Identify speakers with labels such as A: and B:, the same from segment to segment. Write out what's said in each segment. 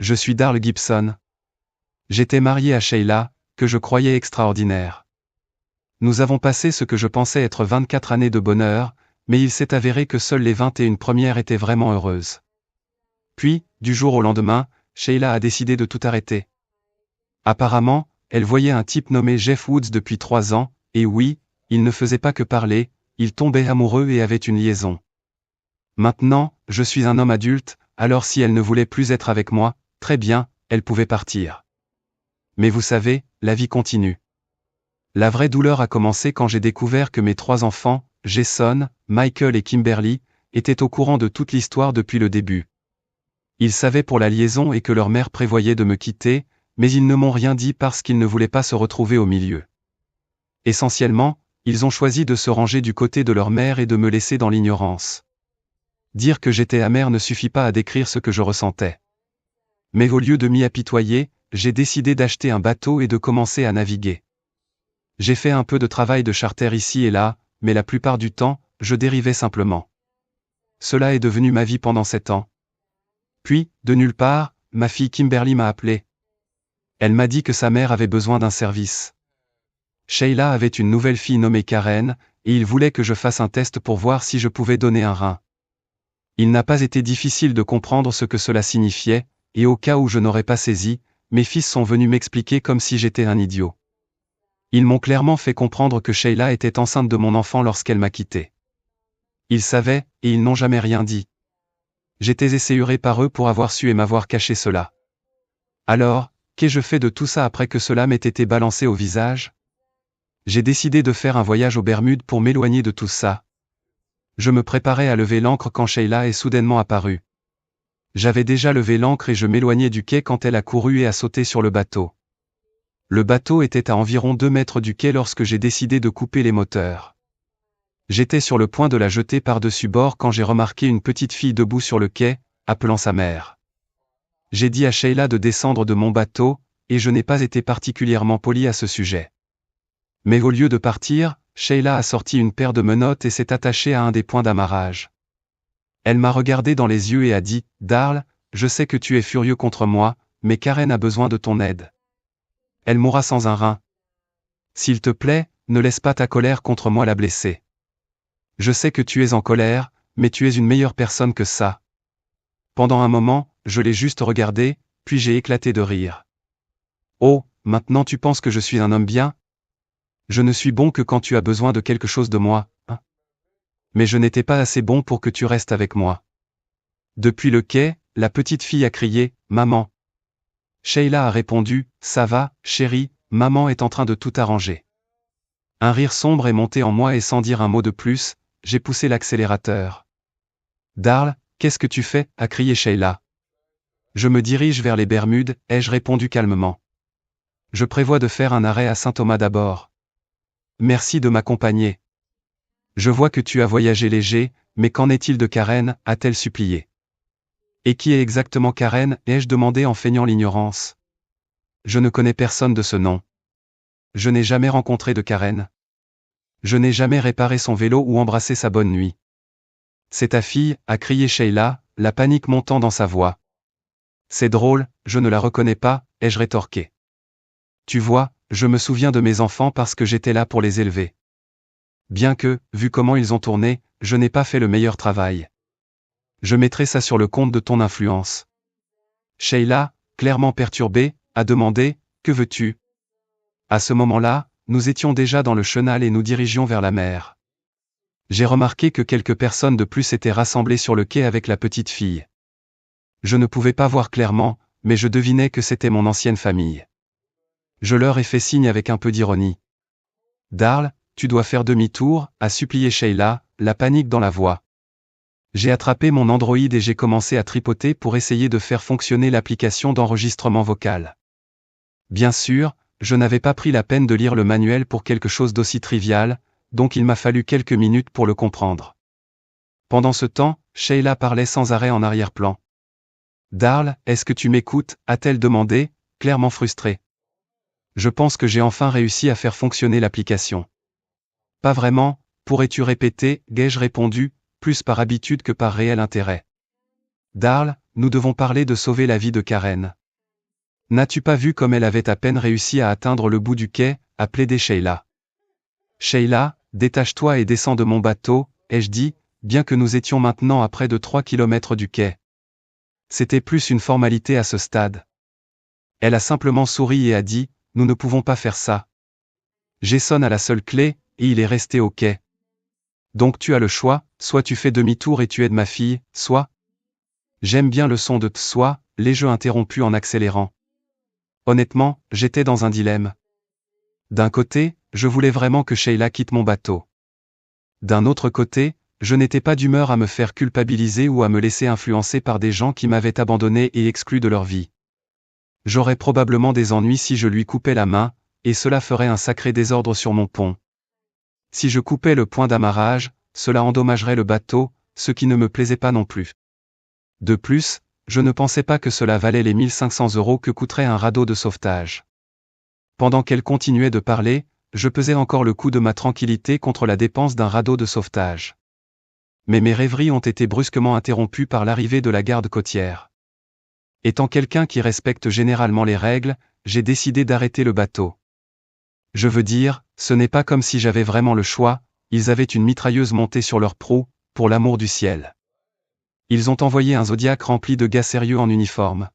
A: Je suis Darl Gibson. J'étais marié à Sheila, que je croyais extraordinaire. Nous avons passé ce que je pensais être 24 années de bonheur, mais il s'est avéré que seules les 21 premières étaient vraiment heureuses. Puis, du jour au lendemain, Sheila a décidé de tout arrêter. Apparemment, elle voyait un type nommé Jeff Woods depuis 3 ans, et oui, il ne faisait pas que parler, il tombait amoureux et avait une liaison. Maintenant, je suis un homme adulte, alors si elle ne voulait plus être avec moi, très bien, elle pouvait partir. Mais vous savez, la vie continue. La vraie douleur a commencé quand j'ai découvert que mes 3 enfants, Jason, Michael et Kimberly, étaient au courant de toute l'histoire depuis le début. Ils savaient pour la liaison et que leur mère prévoyait de me quitter, mais ils ne m'ont rien dit parce qu'ils ne voulaient pas se retrouver au milieu. Essentiellement, ils ont choisi de se ranger du côté de leur mère et de me laisser dans l'ignorance. Dire que j'étais amer ne suffit pas à décrire ce que je ressentais. Mais au lieu de m'y apitoyer, j'ai décidé d'acheter un bateau et de commencer à naviguer. J'ai fait un peu de travail de charter ici et là, mais la plupart du temps, je dérivais simplement. Cela est devenu ma vie pendant 7 ans. Puis, de nulle part, ma fille Kimberly m'a appelé. Elle m'a dit que sa mère avait besoin d'un service. Sheila avait une nouvelle fille nommée Karen, et il voulait que je fasse un test pour voir si je pouvais donner un rein. Il n'a pas été difficile de comprendre ce que cela signifiait, et au cas où je n'aurais pas saisi, mes fils sont venus m'expliquer comme si j'étais un idiot. Ils m'ont clairement fait comprendre que Sheila était enceinte de mon enfant lorsqu'elle m'a quitté. Ils savaient, et ils n'ont jamais rien dit. J'étais esséuré par eux pour avoir su et m'avoir caché cela. Alors, qu'ai-je fait de tout ça après que cela m'ait été balancé au visage? J'ai décidé de faire un voyage aux Bermudes pour m'éloigner de tout ça. Je me préparais à lever l'ancre quand Sheila est soudainement apparue. J'avais déjà levé l'ancre et je m'éloignais du quai quand elle a couru et a sauté sur le bateau. Le bateau était à environ 2 mètres du quai lorsque j'ai décidé de couper les moteurs. J'étais sur le point de la jeter par-dessus bord quand j'ai remarqué une petite fille debout sur le quai, appelant sa mère. J'ai dit à Sheila de descendre de mon bateau, et je n'ai pas été particulièrement poli à ce sujet. Mais au lieu de partir, Sheila a sorti une paire de menottes et s'est attachée à un des points d'amarrage. Elle m'a regardé dans les yeux et a dit, « Darl, je sais que tu es furieux contre moi, mais Karen a besoin de ton aide. Elle mourra sans un rein. S'il te plaît, ne laisse pas ta colère contre moi la blesser. Je sais que tu es en colère, mais tu es une meilleure personne que ça. » Pendant un moment, je l'ai juste regardé, puis j'ai éclaté de rire. « Oh, maintenant tu penses que je suis un homme bien? Je ne suis bon que quand tu as besoin de quelque chose de moi, hein? Mais je n'étais pas assez bon pour que tu restes avec moi. » Depuis le quai, la petite fille a crié, « Maman !» Sheila a répondu, « Ça va, chérie, maman est en train de tout arranger. » Un rire sombre est monté en moi et sans dire un mot de plus, j'ai poussé l'accélérateur. « Darl, qu'est-ce que tu fais ?» a crié Sheila. « Je me dirige vers les Bermudes », ai-je répondu calmement. « Je prévois de faire un arrêt à Saint-Thomas d'abord. Merci de m'accompagner. Je vois que tu as voyagé léger, mais qu'en est-il de Karen ?» a-t-elle supplié. « Et qui est exactement Karen ?» ai-je demandé en feignant l'ignorance. Je ne connais personne de ce nom. Je n'ai jamais rencontré de Karen. Je n'ai jamais réparé son vélo ou embrassé sa bonne nuit. C'est ta fille, a crié Sheila, la panique montant dans sa voix. C'est drôle, je ne la reconnais pas, ai-je rétorqué. Tu vois, je me souviens de mes enfants parce que j'étais là pour les élever. Bien que, vu comment ils ont tourné, je n'ai pas fait le meilleur travail. Je mettrai ça sur le compte de ton influence. Sheila, clairement perturbée, a demandé, « Que veux-tu » À ce moment-là, nous étions déjà dans le chenal et nous dirigions vers la mer. J'ai remarqué que quelques personnes de plus étaient rassemblées sur le quai avec la petite fille. Je ne pouvais pas voir clairement, mais je devinais que c'était mon ancienne famille. Je leur ai fait signe avec un peu d'ironie. « Darl, tu dois faire demi-tour » a supplié Sheila, la panique dans la voix. J'ai attrapé mon Android et j'ai commencé à tripoter pour essayer de faire fonctionner l'application d'enregistrement vocal. Bien sûr, je n'avais pas pris la peine de lire le manuel pour quelque chose d'aussi trivial, donc il m'a fallu quelques minutes pour le comprendre. Pendant ce temps, Sheila parlait sans arrêt en arrière-plan. « Darl, est-ce que tu m'écoutes » a-t-elle demandé, clairement frustrée. Je pense que j'ai enfin réussi à faire fonctionner l'application. Pas vraiment, pourrais-tu répéter, ai-je répondu, plus par habitude que par réel intérêt. Darl, nous devons parler de sauver la vie de Karen. N'as-tu pas vu comme elle avait à peine réussi à atteindre le bout du quai, a plaidé Sheila. Sheila, détache-toi et descends de mon bateau, ai-je dit, bien que nous étions maintenant à près de 3 kilomètres du quai. C'était plus une formalité à ce stade. Elle a simplement souri et a dit, nous ne pouvons pas faire ça. Jason a la seule clé, et il est resté au quai. Donc tu as le choix, soit tu fais demi-tour et tu aides ma fille, soit... J'aime bien le son de « soit », les jeux interrompus en accélérant. Honnêtement, j'étais dans un dilemme. D'un côté, je voulais vraiment que Sheila quitte mon bateau. D'un autre côté, je n'étais pas d'humeur à me faire culpabiliser ou à me laisser influencer par des gens qui m'avaient abandonné et exclu de leur vie. J'aurais probablement des ennuis si je lui coupais la main, et cela ferait un sacré désordre sur mon pont. Si je coupais le point d'amarrage, cela endommagerait le bateau, ce qui ne me plaisait pas non plus. De plus, je ne pensais pas que cela valait les 1500 € que coûterait un radeau de sauvetage. Pendant qu'elle continuait de parler, je pesais encore le coût de ma tranquillité contre la dépense d'un radeau de sauvetage. Mais mes rêveries ont été brusquement interrompues par l'arrivée de la garde côtière. Étant quelqu'un qui respecte généralement les règles, j'ai décidé d'arrêter le bateau. Je veux dire, ce n'est pas comme si j'avais vraiment le choix, ils avaient une mitrailleuse montée sur leur proue, pour l'amour du ciel. Ils ont envoyé un Zodiac rempli de gars sérieux en uniforme.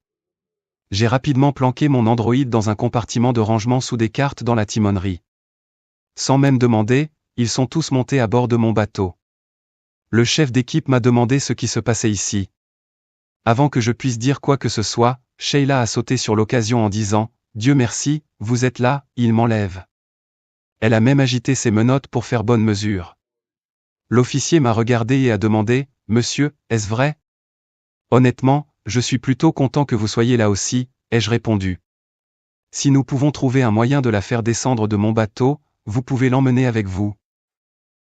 A: J'ai rapidement planqué mon Android dans un compartiment de rangement sous des cartes dans la timonerie. Sans même demander, ils sont tous montés à bord de mon bateau. Le chef d'équipe m'a demandé ce qui se passait ici. Avant que je puisse dire quoi que ce soit, Sheila a sauté sur l'occasion en disant « Dieu merci, vous êtes là, il m'enlève ». Elle a même agité ses menottes pour faire bonne mesure. L'officier m'a regardé et a demandé « Monsieur, est-ce vrai ?» Honnêtement, je suis plutôt content que vous soyez là aussi, ai-je répondu. Si nous pouvons trouver un moyen de la faire descendre de mon bateau, vous pouvez l'emmener avec vous.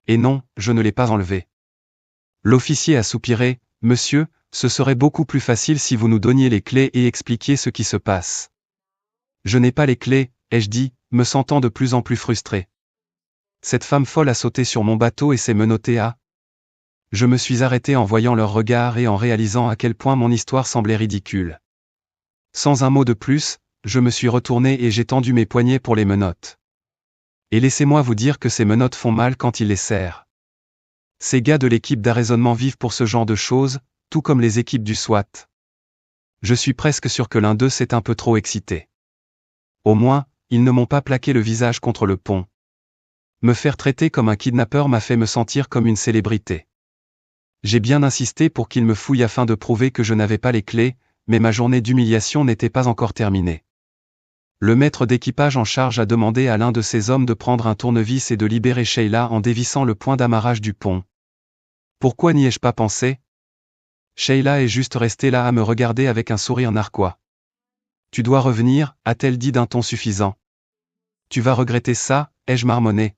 A: Et non, je ne l'ai pas enlevée. L'officier a soupiré, Monsieur, ce serait beaucoup plus facile si vous nous donniez les clés et expliquiez ce qui se passe. Je n'ai pas les clés, ai-je dit, me sentant de plus en plus frustré. Cette femme folle a sauté sur mon bateau et s'est menottée à... Je me suis arrêté en voyant leur regard et en réalisant à quel point mon histoire semblait ridicule. Sans un mot de plus, je me suis retourné et j'ai tendu mes poignets pour les menottes. Et laissez-moi vous dire que ces menottes font mal quand ils les serrent. Ces gars de l'équipe d'arraisonnement vivent pour ce genre de choses, tout comme les équipes du SWAT. Je suis presque sûr que l'un d'eux s'est un peu trop excité. Au moins, ils ne m'ont pas plaqué le visage contre le pont. Me faire traiter comme un kidnappeur m'a fait me sentir comme une célébrité. J'ai bien insisté pour qu'ils me fouillent afin de prouver que je n'avais pas les clés, mais ma journée d'humiliation n'était pas encore terminée. Le maître d'équipage en charge a demandé à l'un de ses hommes de prendre un tournevis et de libérer Sheila en dévissant le point d'amarrage du pont. Pourquoi n'y ai-je pas pensé ? Sheila est juste restée là à me regarder avec un sourire narquois. Tu dois revenir, a-t-elle dit d'un ton suffisant. Tu vas regretter ça, ai-je marmonné.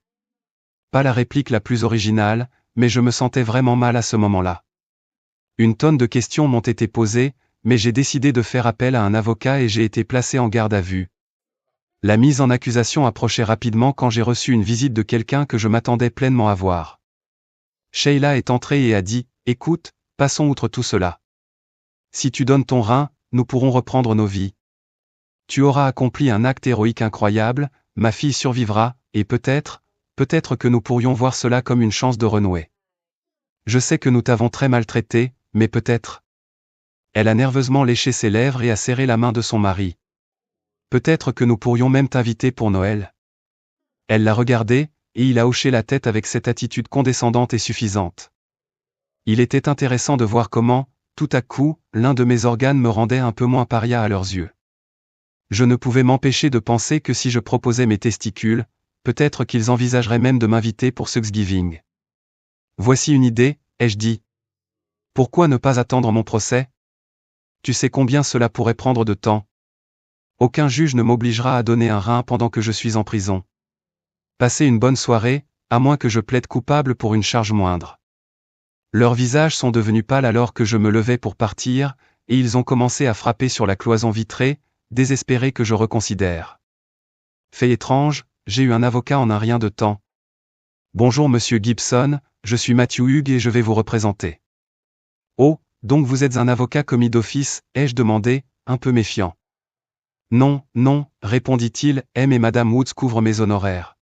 A: Pas la réplique la plus originale, mais je me sentais vraiment mal à ce moment-là. Une tonne de questions m'ont été posées, mais j'ai décidé de faire appel à un avocat et j'ai été placé en garde à vue. La mise en accusation approchait rapidement quand j'ai reçu une visite de quelqu'un que je m'attendais pleinement à voir. Sheila est entrée et a dit, « Écoute, passons outre tout cela. Si tu donnes ton rein, nous pourrons reprendre nos vies. Tu auras accompli un acte héroïque incroyable, ma fille survivra, et peut-être que nous pourrions voir cela comme une chance de renouer. Je sais que nous t'avons très maltraité, mais peut-être... » Elle a nerveusement léché ses lèvres et a serré la main de son mari. « Peut-être que nous pourrions même t'inviter pour Noël. » Elle l'a regardé, et il a hoché la tête avec cette attitude condescendante et suffisante. Il était intéressant de voir comment, tout à coup, l'un de mes organes me rendait un peu moins paria à leurs yeux. Je ne pouvais m'empêcher de penser que si je proposais mes testicules, peut-être qu'ils envisageraient même de m'inviter pour Thanksgiving. Voici une idée, ai-je dit. Pourquoi ne pas attendre mon procès ? Tu sais combien cela pourrait prendre de temps. Aucun juge ne m'obligera à donner un rein pendant que je suis en prison. Passer une bonne soirée, à moins que je plaide coupable pour une charge moindre. Leurs visages sont devenus pâles alors que je me levais pour partir, et ils ont commencé à frapper sur la cloison vitrée, désespérés que je reconsidère. Fait étrange, j'ai eu un avocat en un rien de temps. Bonjour monsieur Gibson, je suis Matthew Hughes et je vais vous représenter. Oh, Donc vous êtes un avocat commis d'office, ai-je demandé, un peu méfiant. Non, non, répondit-il, M et Madame Woods couvrent mes honoraires.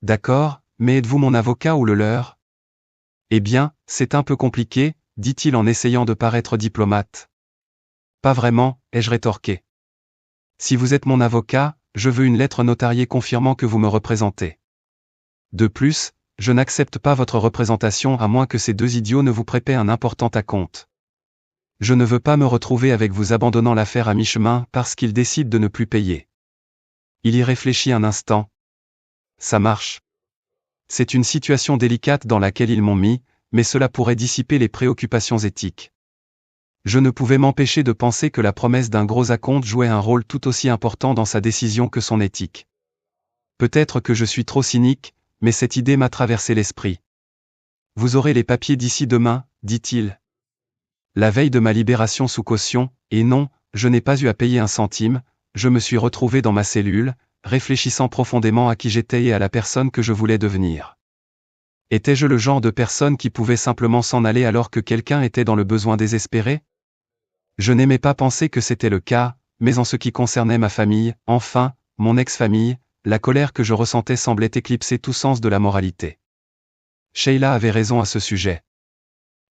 A: D'accord, mais êtes-vous mon avocat ou le leur? Eh bien, c'est un peu compliqué, dit-il en essayant de paraître diplomate. Pas vraiment, ai-je rétorqué. Si vous êtes mon avocat, je veux une lettre notariée confirmant que vous me représentez. De plus, je n'accepte pas votre représentation à moins que ces deux idiots ne vous prépaient un important acompte. Je ne veux pas me retrouver avec vous abandonnant l'affaire à mi-chemin parce qu'ils décident de ne plus payer. Il y réfléchit un instant. Ça marche. C'est une situation délicate dans laquelle ils m'ont mis, mais cela pourrait dissiper les préoccupations éthiques. Je ne pouvais m'empêcher de penser que la promesse d'un gros acompte jouait un rôle tout aussi important dans sa décision que son éthique. Peut-être que je suis trop cynique, mais cette idée m'a traversé l'esprit. Vous aurez les papiers d'ici demain, dit-il. La veille de ma libération sous caution, et non, je n'ai pas eu à payer un centime, je me suis retrouvé dans ma cellule, réfléchissant profondément à qui j'étais et à la personne que je voulais devenir. Étais-je le genre de personne qui pouvait simplement s'en aller alors que quelqu'un était dans le besoin désespéré? Je n'aimais pas penser que c'était le cas, mais en ce qui concernait ma famille, enfin, mon ex-famille, la colère que je ressentais semblait éclipser tout sens de la moralité. Sheila avait raison à ce sujet.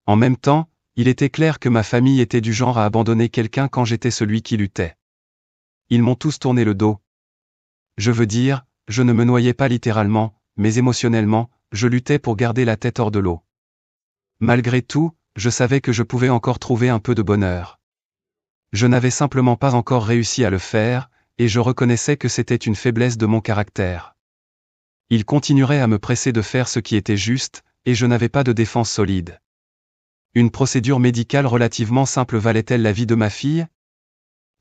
A: En même temps, il était clair que ma famille était du genre à abandonner quelqu'un quand j'étais celui qui luttait. Ils m'ont tous tourné le dos. Je veux dire, je ne me noyais pas littéralement, mais émotionnellement, je luttais pour garder la tête hors de l'eau. Malgré tout, je savais que je pouvais encore trouver un peu de bonheur. Je n'avais simplement pas encore réussi à le faire, et je reconnaissais que c'était une faiblesse de mon caractère. Il continuerait à me presser de faire ce qui était juste, et je n'avais pas de défense solide. Une procédure médicale relativement simple valait-elle la vie de ma fille?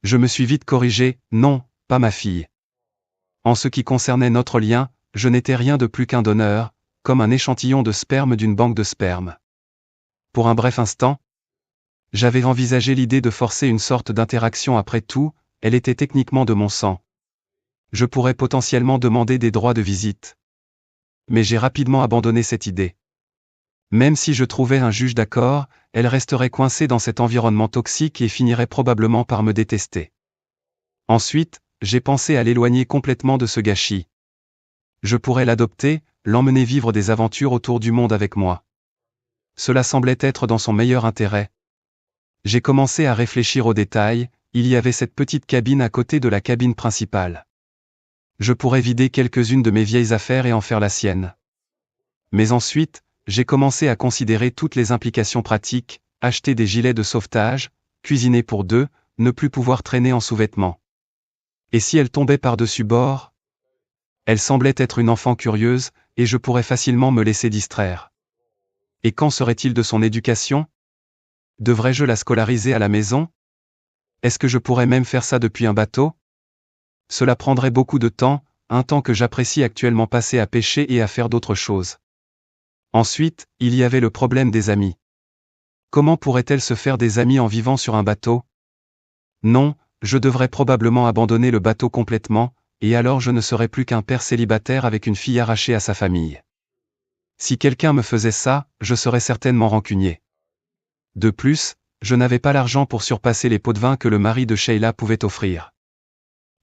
A: Je me suis vite corrigé, non, pas ma fille. En ce qui concernait notre lien, je n'étais rien de plus qu'un donneur, comme un échantillon de sperme d'une banque de sperme. Pour un bref instant, j'avais envisagé l'idée de forcer une sorte d'interaction après tout, elle était techniquement de mon sang. Je pourrais potentiellement demander des droits de visite. Mais j'ai rapidement abandonné cette idée. Même si je trouvais un juge d'accord, elle resterait coincée dans cet environnement toxique et finirait probablement par me détester. Ensuite, j'ai pensé à l'éloigner complètement de ce gâchis. Je pourrais l'adopter, l'emmener vivre des aventures autour du monde avec moi. Cela semblait être dans son meilleur intérêt. J'ai commencé à réfléchir aux détails, il y avait cette petite cabine à côté de la cabine principale. Je pourrais vider quelques-unes de mes vieilles affaires et en faire la sienne. Mais ensuite, j'ai commencé à considérer toutes les implications pratiques, acheter des gilets de sauvetage, cuisiner pour deux, ne plus pouvoir traîner en sous-vêtements. Et si elle tombait par-dessus bord? Elle semblait être une enfant curieuse, et je pourrais facilement me laisser distraire. Et qu'en serait-il de son éducation? Devrais-je la scolariser à la maison? Est-ce que je pourrais même faire ça depuis un bateau? Cela prendrait beaucoup de temps, un temps que j'apprécie actuellement passer à pêcher et à faire d'autres choses. Ensuite, il y avait le problème des amis. Comment pourrait-elle se faire des amis en vivant sur un bateau? Non, je devrais probablement abandonner le bateau complètement, et alors je ne serais plus qu'un père célibataire avec une fille arrachée à sa famille. Si quelqu'un me faisait ça, je serais certainement rancunier. De plus, je n'avais pas l'argent pour surpasser les pots de vin que le mari de Sheila pouvait offrir.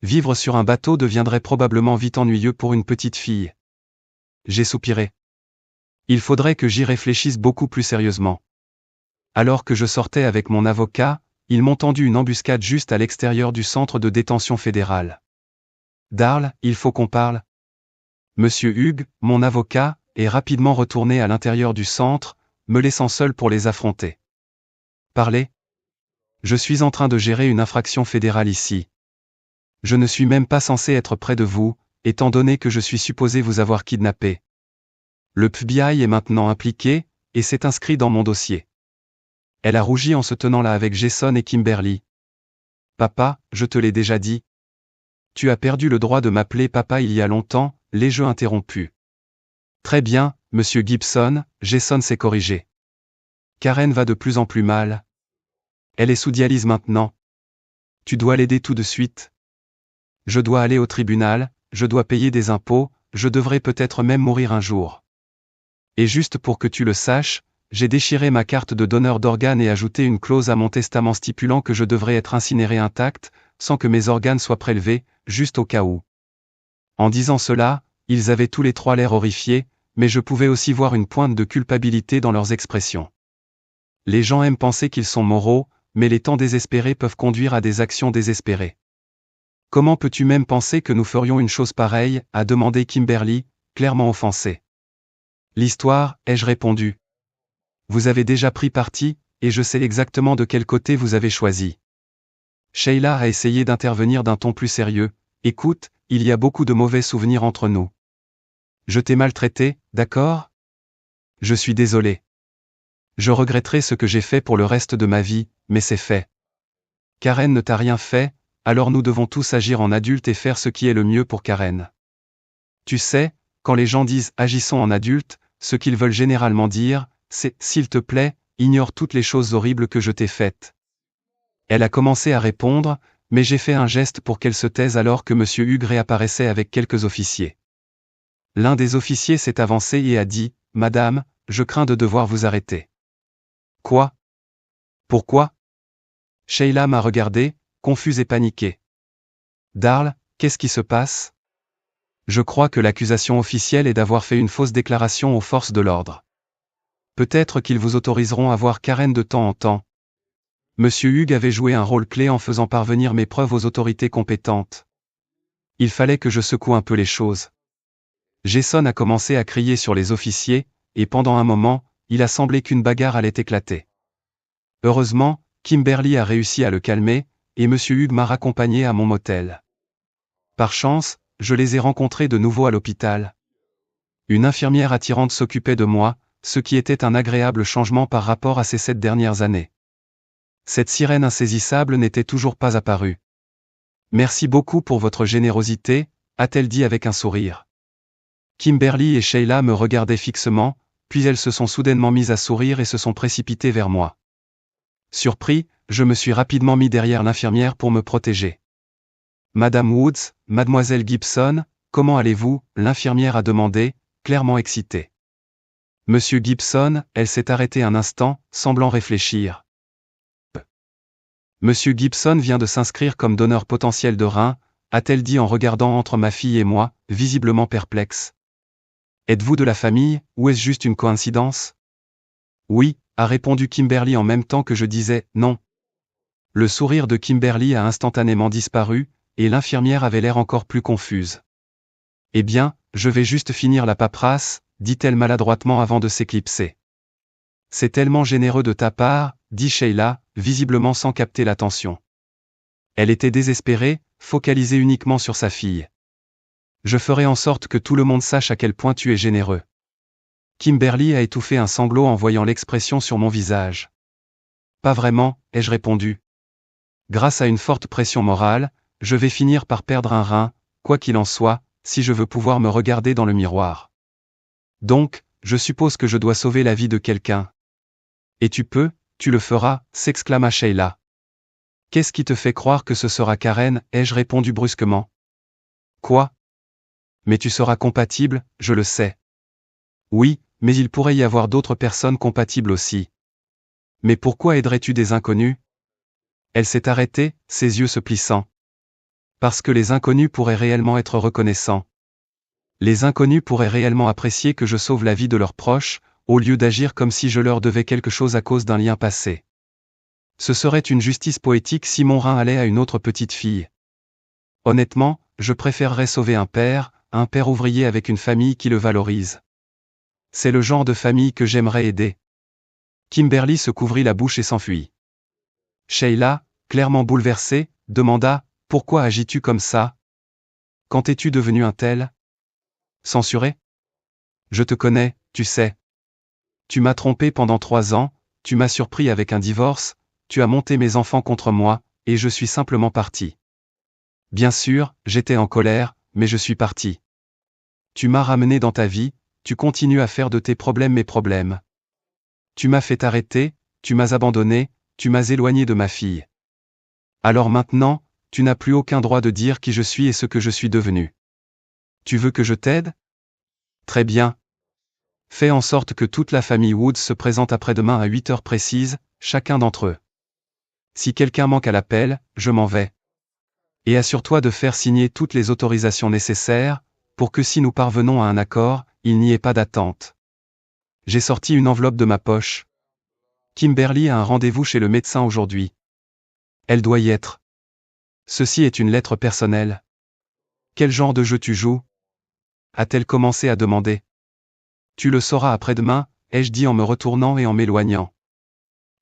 A: Vivre sur un bateau deviendrait probablement vite ennuyeux pour une petite fille. J'ai soupiré. Il faudrait que j'y réfléchisse beaucoup plus sérieusement. Alors que je sortais avec mon avocat, ils m'ont tendu une embuscade juste à l'extérieur du centre de détention fédéral. Darl, il faut qu'on parle. Monsieur Hughes, mon avocat, est rapidement retourné à l'intérieur du centre, me laissant seul pour les affronter. Parlez. Je suis en train de gérer une infraction fédérale ici. Je ne suis même pas censé être près de vous, étant donné que je suis supposé vous avoir kidnappé. Le FBI est maintenant impliqué, et c'est inscrit dans mon dossier. Elle a rougi en se tenant là avec Jason et Kimberly. Papa, je te l'ai déjà dit. Tu as perdu le droit de m'appeler papa il y a longtemps, les jeux interrompus. Très bien, monsieur Gibson, Jason s'est corrigé. Karen va de plus en plus mal. Elle est sous dialyse maintenant. Tu dois l'aider tout de suite. Je dois aller au tribunal, je dois payer des impôts, je devrais peut-être même mourir un jour. Et juste pour que tu le saches, j'ai déchiré ma carte de donneur d'organes et ajouté une clause à mon testament stipulant que je devrais être incinéré intact, sans que mes organes soient prélevés, juste au cas où. En disant cela, ils avaient tous les trois l'air horrifiés, mais je pouvais aussi voir une pointe de culpabilité dans leurs expressions. Les gens aiment penser qu'ils sont moraux, mais les temps désespérés peuvent conduire à des actions désespérées. Comment peux-tu même penser que nous ferions une chose pareille, a demandé Kimberly, clairement offensée. L'histoire, ai-je répondu. Vous avez déjà pris parti, et je sais exactement de quel côté vous avez choisi. Sheila a essayé d'intervenir d'un ton plus sérieux. Écoute, il y a beaucoup de mauvais souvenirs entre nous. Je t'ai maltraité, d'accord? Je suis désolé. Je regretterai ce que j'ai fait pour le reste de ma vie, mais c'est fait. Karen ne t'a rien fait, alors nous devons tous agir en adultes et faire ce qui est le mieux pour Karen. Tu sais, quand les gens disent « agissons en adultes », ce qu'ils veulent généralement dire, c'est « s'il te plaît, ignore toutes les choses horribles que je t'ai faites ». Elle a commencé à répondre, mais j'ai fait un geste pour qu'elle se taise alors que M. Hugh réapparaissait avec quelques officiers. L'un des officiers s'est avancé et a dit « Madame, je crains de devoir vous arrêter. » Quoi? Pourquoi? Sheila m'a regardé, confuse et paniquée. Darl, qu'est-ce qui se passe? Je crois que l'accusation officielle est d'avoir fait une fausse déclaration aux forces de l'ordre. Peut-être qu'ils vous autoriseront à voir Karen de temps en temps. Monsieur Hugh avait joué un rôle clé en faisant parvenir mes preuves aux autorités compétentes. Il fallait que je secoue un peu les choses. Jason a commencé à crier sur les officiers, et pendant un moment, il a semblé qu'une bagarre allait éclater. Heureusement, Kimberly a réussi à le calmer, et Monsieur Hugh m'a raccompagné à mon motel. Par chance, je les ai rencontrés de nouveau à l'hôpital. Une infirmière attirante s'occupait de moi, ce qui était un agréable changement par rapport à ces 7 dernières années. Cette sirène insaisissable n'était toujours pas apparue. Merci beaucoup pour votre générosité, a-t-elle dit avec un sourire. Kimberly et Sheila me regardaient fixement, puis elles se sont soudainement mises à sourire et se sont précipitées vers moi. Surpris, je me suis rapidement mis derrière l'infirmière pour me protéger. Madame Woods, mademoiselle Gibson, comment allez-vous? L'infirmière a demandé, clairement excitée. Monsieur Gibson, elle s'est arrêtée un instant, semblant réfléchir. Monsieur Gibson vient de s'inscrire comme donneur potentiel de rein, a-t-elle dit en regardant entre ma fille et moi, visiblement perplexe. Êtes-vous de la famille, ou est-ce juste une coïncidence? Oui, a répondu Kimberly en même temps que je disais « non ». Le sourire de Kimberly a instantanément disparu, et l'infirmière avait l'air encore plus confuse. Eh bien, je vais juste finir la paperasse, dit-elle maladroitement avant de s'éclipser. C'est tellement généreux de ta part, dit Sheila, visiblement sans capter l'attention. Elle était désespérée, focalisée uniquement sur sa fille. Je ferai en sorte que tout le monde sache à quel point tu es généreux. Kimberly a étouffé un sanglot en voyant l'expression sur mon visage. Pas vraiment, ai-je répondu. Grâce à une forte pression morale, je vais finir par perdre un rein, quoi qu'il en soit, si je veux pouvoir me regarder dans le miroir. Donc, je suppose que je dois sauver la vie de quelqu'un. Et tu le feras, s'exclama Sheila. Qu'est-ce qui te fait croire que ce sera Karen, ai-je répondu brusquement. Quoi? Mais tu seras compatible, je le sais. Oui, mais il pourrait y avoir d'autres personnes compatibles aussi. Mais pourquoi aiderais-tu des inconnus? Elle s'est arrêtée, ses yeux se plissant. Parce que les inconnus pourraient réellement être reconnaissants. Les inconnus pourraient réellement apprécier que je sauve la vie de leurs proches, au lieu d'agir comme si je leur devais quelque chose à cause d'un lien passé. Ce serait une justice poétique si mon rein allait à une autre petite fille. Honnêtement, je préférerais sauver un père ouvrier avec une famille qui le valorise. C'est le genre de famille que j'aimerais aider. Kimberly se couvrit la bouche et s'enfuit. Sheila, clairement bouleversée, demanda « Pourquoi agis-tu comme ça? Quand es-tu devenu un tel? Censuré? Je te connais, tu sais. Tu m'as trompé pendant 3 ans, tu m'as surpris avec un divorce, tu as monté mes enfants contre moi, et je suis simplement parti. Bien sûr, j'étais en colère, mais je suis parti. Tu m'as ramené dans ta vie, tu continues à faire de tes problèmes mes problèmes. Tu m'as fait arrêter, tu m'as abandonné, tu m'as éloigné de ma fille. Alors maintenant, tu n'as plus aucun droit de dire qui je suis et ce que je suis devenu. Tu veux que je t'aide? Très bien. Fais en sorte que toute la famille Woods se présente après-demain à 8 heures précises, chacun d'entre eux. Si quelqu'un manque à l'appel, je m'en vais. Et assure-toi de faire signer toutes les autorisations nécessaires, pour que si nous parvenons à un accord, il n'y ait pas d'attente. J'ai sorti une enveloppe de ma poche. Kimberly a un rendez-vous chez le médecin aujourd'hui. Elle doit y être. Ceci est une lettre personnelle. Quel genre de jeu tu joues? A-t-elle commencé à demander. Tu le sauras après-demain, ai-je dit en me retournant et en m'éloignant.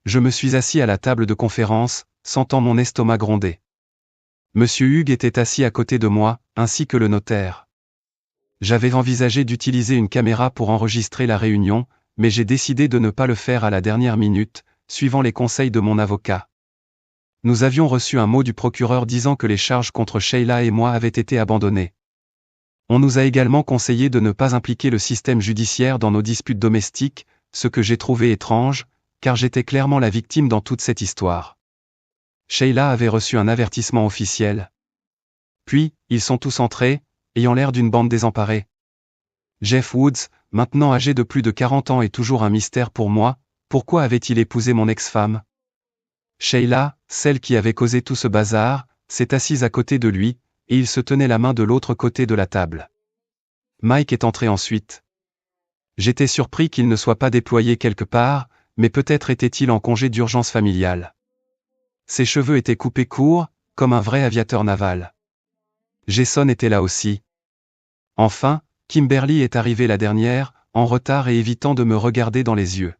A: Je me suis assis à la table de conférence, sentant mon estomac gronder. Monsieur Hugues était assis à côté de moi, ainsi que le notaire. J'avais envisagé d'utiliser une caméra pour enregistrer la réunion, mais j'ai décidé de ne pas le faire à la dernière minute, suivant les conseils de mon avocat. Nous avions reçu un mot du procureur disant que les charges contre Sheila et moi avaient été abandonnées. On nous a également conseillé de ne pas impliquer le système judiciaire dans nos disputes domestiques, ce que j'ai trouvé étrange, car j'étais clairement la victime dans toute cette histoire. Sheila avait reçu un avertissement officiel. Puis, ils sont tous entrés, ayant l'air d'une bande désemparée. Jeff Woods, maintenant âgé de plus de 40 ans et toujours un mystère pour moi, pourquoi avait-il épousé mon ex-femme? Sheila, celle qui avait causé tout ce bazar, s'est assise à côté de lui, et il se tenait la main de l'autre côté de la table. Mike est entré ensuite. J'étais surpris qu'il ne soit pas déployé quelque part, mais peut-être était-il en congé d'urgence familiale. Ses cheveux étaient coupés courts, comme un vrai aviateur naval. Jason était là aussi. Enfin, Kimberly est arrivée la dernière, en retard et évitant de me regarder dans les yeux.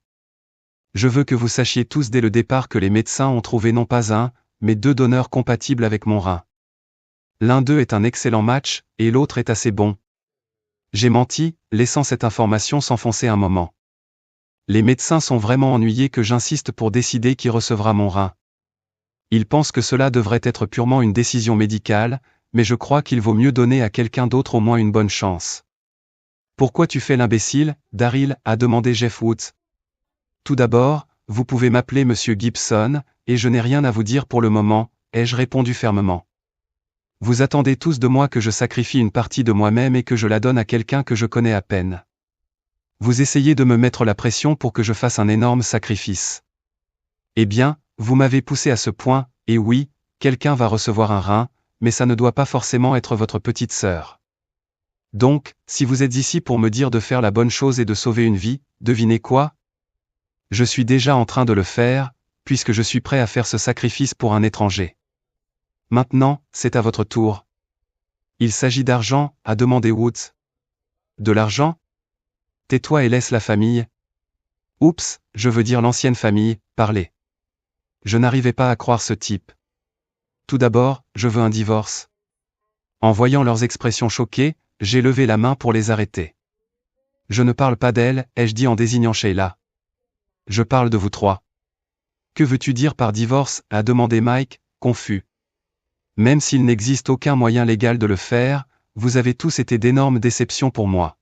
A: Je veux que vous sachiez tous dès le départ que les médecins ont trouvé non pas un, mais 2 donneurs compatibles avec mon rein. L'un d'eux est un excellent match, et l'autre est assez bon. J'ai menti, laissant cette information s'enfoncer un moment. Les médecins sont vraiment ennuyés que j'insiste pour décider qui recevra mon rein. Ils pensent que cela devrait être purement une décision médicale, mais je crois qu'il vaut mieux donner à quelqu'un d'autre au moins une bonne chance. Pourquoi tu fais l'imbécile, Daryl, a demandé Jeff Woods. Tout d'abord, vous pouvez m'appeler Monsieur Gibson, et je n'ai rien à vous dire pour le moment, ai-je répondu fermement. Vous attendez tous de moi que je sacrifie une partie de moi-même et que je la donne à quelqu'un que je connais à peine. Vous essayez de me mettre la pression pour que je fasse un énorme sacrifice. Eh bien, vous m'avez poussé à ce point, et oui, quelqu'un va recevoir un rein, mais ça ne doit pas forcément être votre petite sœur. Donc, si vous êtes ici pour me dire de faire la bonne chose et de sauver une vie, devinez quoi? Je suis déjà en train de le faire, puisque je suis prêt à faire ce sacrifice pour un étranger. Maintenant, c'est à votre tour. Il s'agit d'argent, a demandé Woods. De l'argent? Tais-toi et laisse la famille. Oups, je veux dire l'ancienne famille, parler. Je n'arrivais pas à croire ce type. Tout d'abord, je veux un divorce. En voyant leurs expressions choquées, j'ai levé la main pour les arrêter. Je ne parle pas d'elle, ai-je dit en désignant Sheila. Je parle de vous trois. Que veux-tu dire par divorce, a demandé Mike, confus. Même s'il n'existe aucun moyen légal de le faire, vous avez tous été d'énormes déceptions pour moi.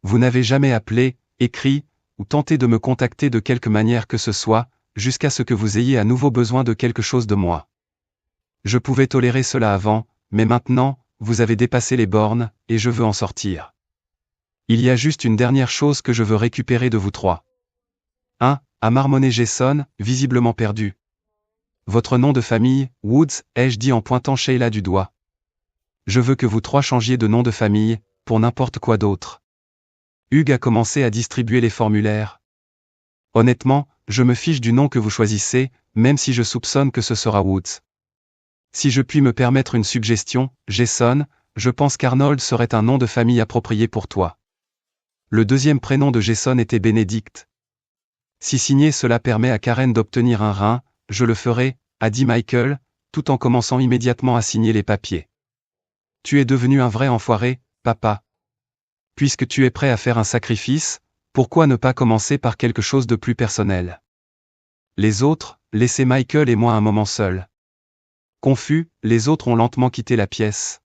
A: Vous n'avez jamais appelé, écrit, ou tenté de me contacter de quelque manière que ce soit, jusqu'à ce que vous ayez à nouveau besoin de quelque chose de moi. Je pouvais tolérer cela avant, mais maintenant, vous avez dépassé les bornes, et je veux en sortir. Il y a juste une dernière chose que je veux récupérer de vous trois. 1. A marmonné Jason, visiblement perdu. Votre nom de famille, Woods, ai-je dit en pointant Sheila du doigt. Je veux que vous trois changiez de nom de famille, pour n'importe quoi d'autre. Hugues a commencé à distribuer les formulaires. Honnêtement, je me fiche du nom que vous choisissez, même si je soupçonne que ce sera Woods. Si je puis me permettre une suggestion, Jason, je pense qu'Arnold serait un nom de famille approprié pour toi. Le deuxième prénom de Jason était Bénédicte. Si signer cela permet à Karen d'obtenir un rein, je le ferai, a dit Michael, tout en commençant immédiatement à signer les papiers. Tu es devenu un vrai enfoiré, papa. Puisque tu es prêt à faire un sacrifice, pourquoi ne pas commencer par quelque chose de plus personnel? Les autres, laissez Michael et moi un moment seuls. Confus, les autres ont lentement quitté la pièce.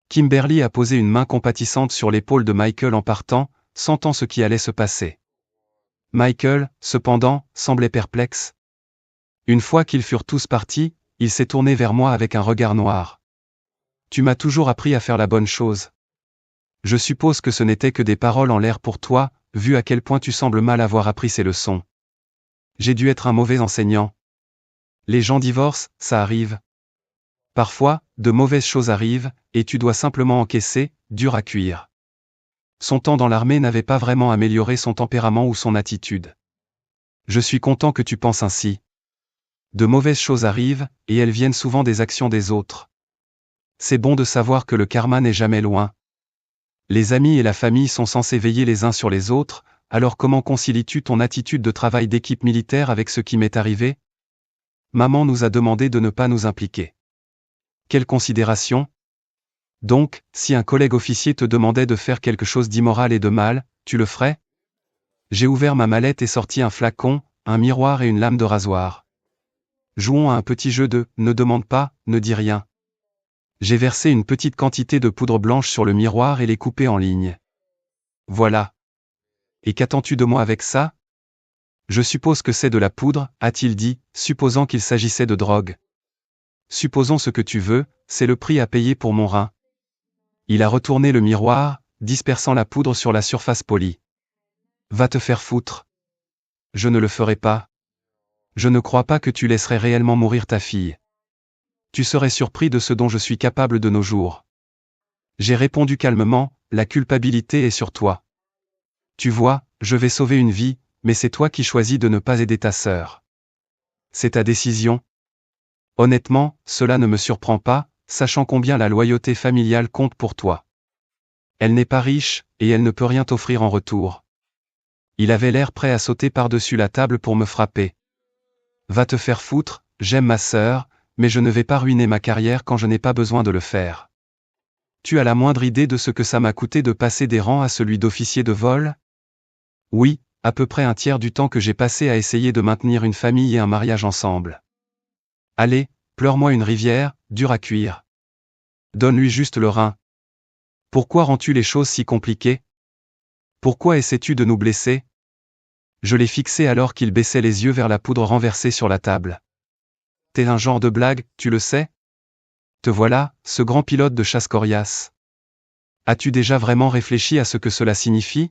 A: Kimberly a posé une main compatissante sur l'épaule de Michael en partant, sentant ce qui allait se passer. Michael, cependant, semblait perplexe. Une fois qu'ils furent tous partis, il s'est tourné vers moi avec un regard noir. Tu m'as toujours appris à faire la bonne chose. Je suppose que ce n'était que des paroles en l'air pour toi, vu à quel point tu sembles mal avoir appris ces leçons. J'ai dû être un mauvais enseignant. Les gens divorcent, ça arrive. Parfois, de mauvaises choses arrivent, et tu dois simplement encaisser, dur à cuire. Son temps dans l'armée n'avait pas vraiment amélioré son tempérament ou son attitude. Je suis content que tu penses ainsi. De mauvaises choses arrivent, et elles viennent souvent des actions des autres. C'est bon de savoir que le karma n'est jamais loin. Les amis et la famille sont censés veiller les uns sur les autres, alors comment concilies-tu ton attitude de travail d'équipe militaire avec ce qui m'est arrivé? Maman nous a demandé de ne pas nous impliquer. Quelle considération? Donc, si un collègue officier te demandait de faire quelque chose d'immoral et de mal, tu le ferais? J'ai ouvert ma mallette et sorti un flacon, un miroir et une lame de rasoir. Jouons à un petit jeu de « ne demande pas, ne dis rien ». J'ai versé une petite quantité de poudre blanche sur le miroir et l'ai coupé en lignes. Voilà. Et qu'attends-tu de moi avec ça? Je suppose que c'est de la poudre, a-t-il dit, supposant qu'il s'agissait de drogue. Supposons ce que tu veux, c'est le prix à payer pour mon rein. Il a retourné le miroir, dispersant la poudre sur la surface polie. Va te faire foutre. Je ne le ferai pas. Je ne crois pas que tu laisserais réellement mourir ta fille. Tu serais surpris de ce dont je suis capable de nos jours. J'ai répondu calmement, la culpabilité est sur toi. Tu vois, je vais sauver une vie, mais c'est toi qui choisis de ne pas aider ta sœur. C'est ta décision. Honnêtement, cela ne me surprend pas, sachant combien la loyauté familiale compte pour toi. Elle n'est pas riche, et elle ne peut rien t'offrir en retour. Il avait l'air prêt à sauter par-dessus la table pour me frapper. Va te faire foutre, j'aime ma sœur, mais je ne vais pas ruiner ma carrière quand je n'ai pas besoin de le faire. Tu as la moindre idée de ce que ça m'a coûté de passer des rangs à celui d'officier de vol? Oui, à peu près un tiers du temps que j'ai passé à essayer de maintenir une famille et un mariage ensemble. Allez, pleure-moi une rivière, dure à cuire. Donne-lui juste le rein. Pourquoi rends-tu les choses si compliquées? Pourquoi essaies-tu de nous blesser? Je l'ai fixé alors qu'il baissait les yeux vers la poudre renversée sur la table. T'es un genre de blague, tu le sais? Te voilà, ce grand pilote de chasse coriace. As-tu déjà vraiment réfléchi à ce que cela signifie?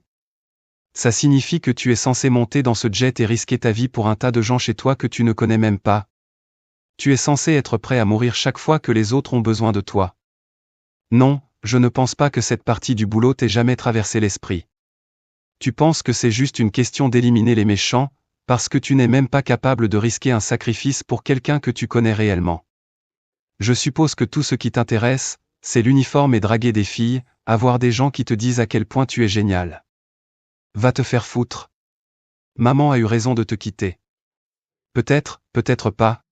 A: Ça signifie que tu es censé monter dans ce jet et risquer ta vie pour un tas de gens chez toi que tu ne connais même pas. Tu es censé être prêt à mourir chaque fois que les autres ont besoin de toi. Non, je ne pense pas que cette partie du boulot t'ait jamais traversé l'esprit. Tu penses que c'est juste une question d'éliminer les méchants, parce que tu n'es même pas capable de risquer un sacrifice pour quelqu'un que tu connais réellement. Je suppose que tout ce qui t'intéresse, c'est l'uniforme et draguer des filles, avoir des gens qui te disent à quel point tu es génial. Va te faire foutre. Maman a eu raison de te quitter. Peut-être, peut-être pas.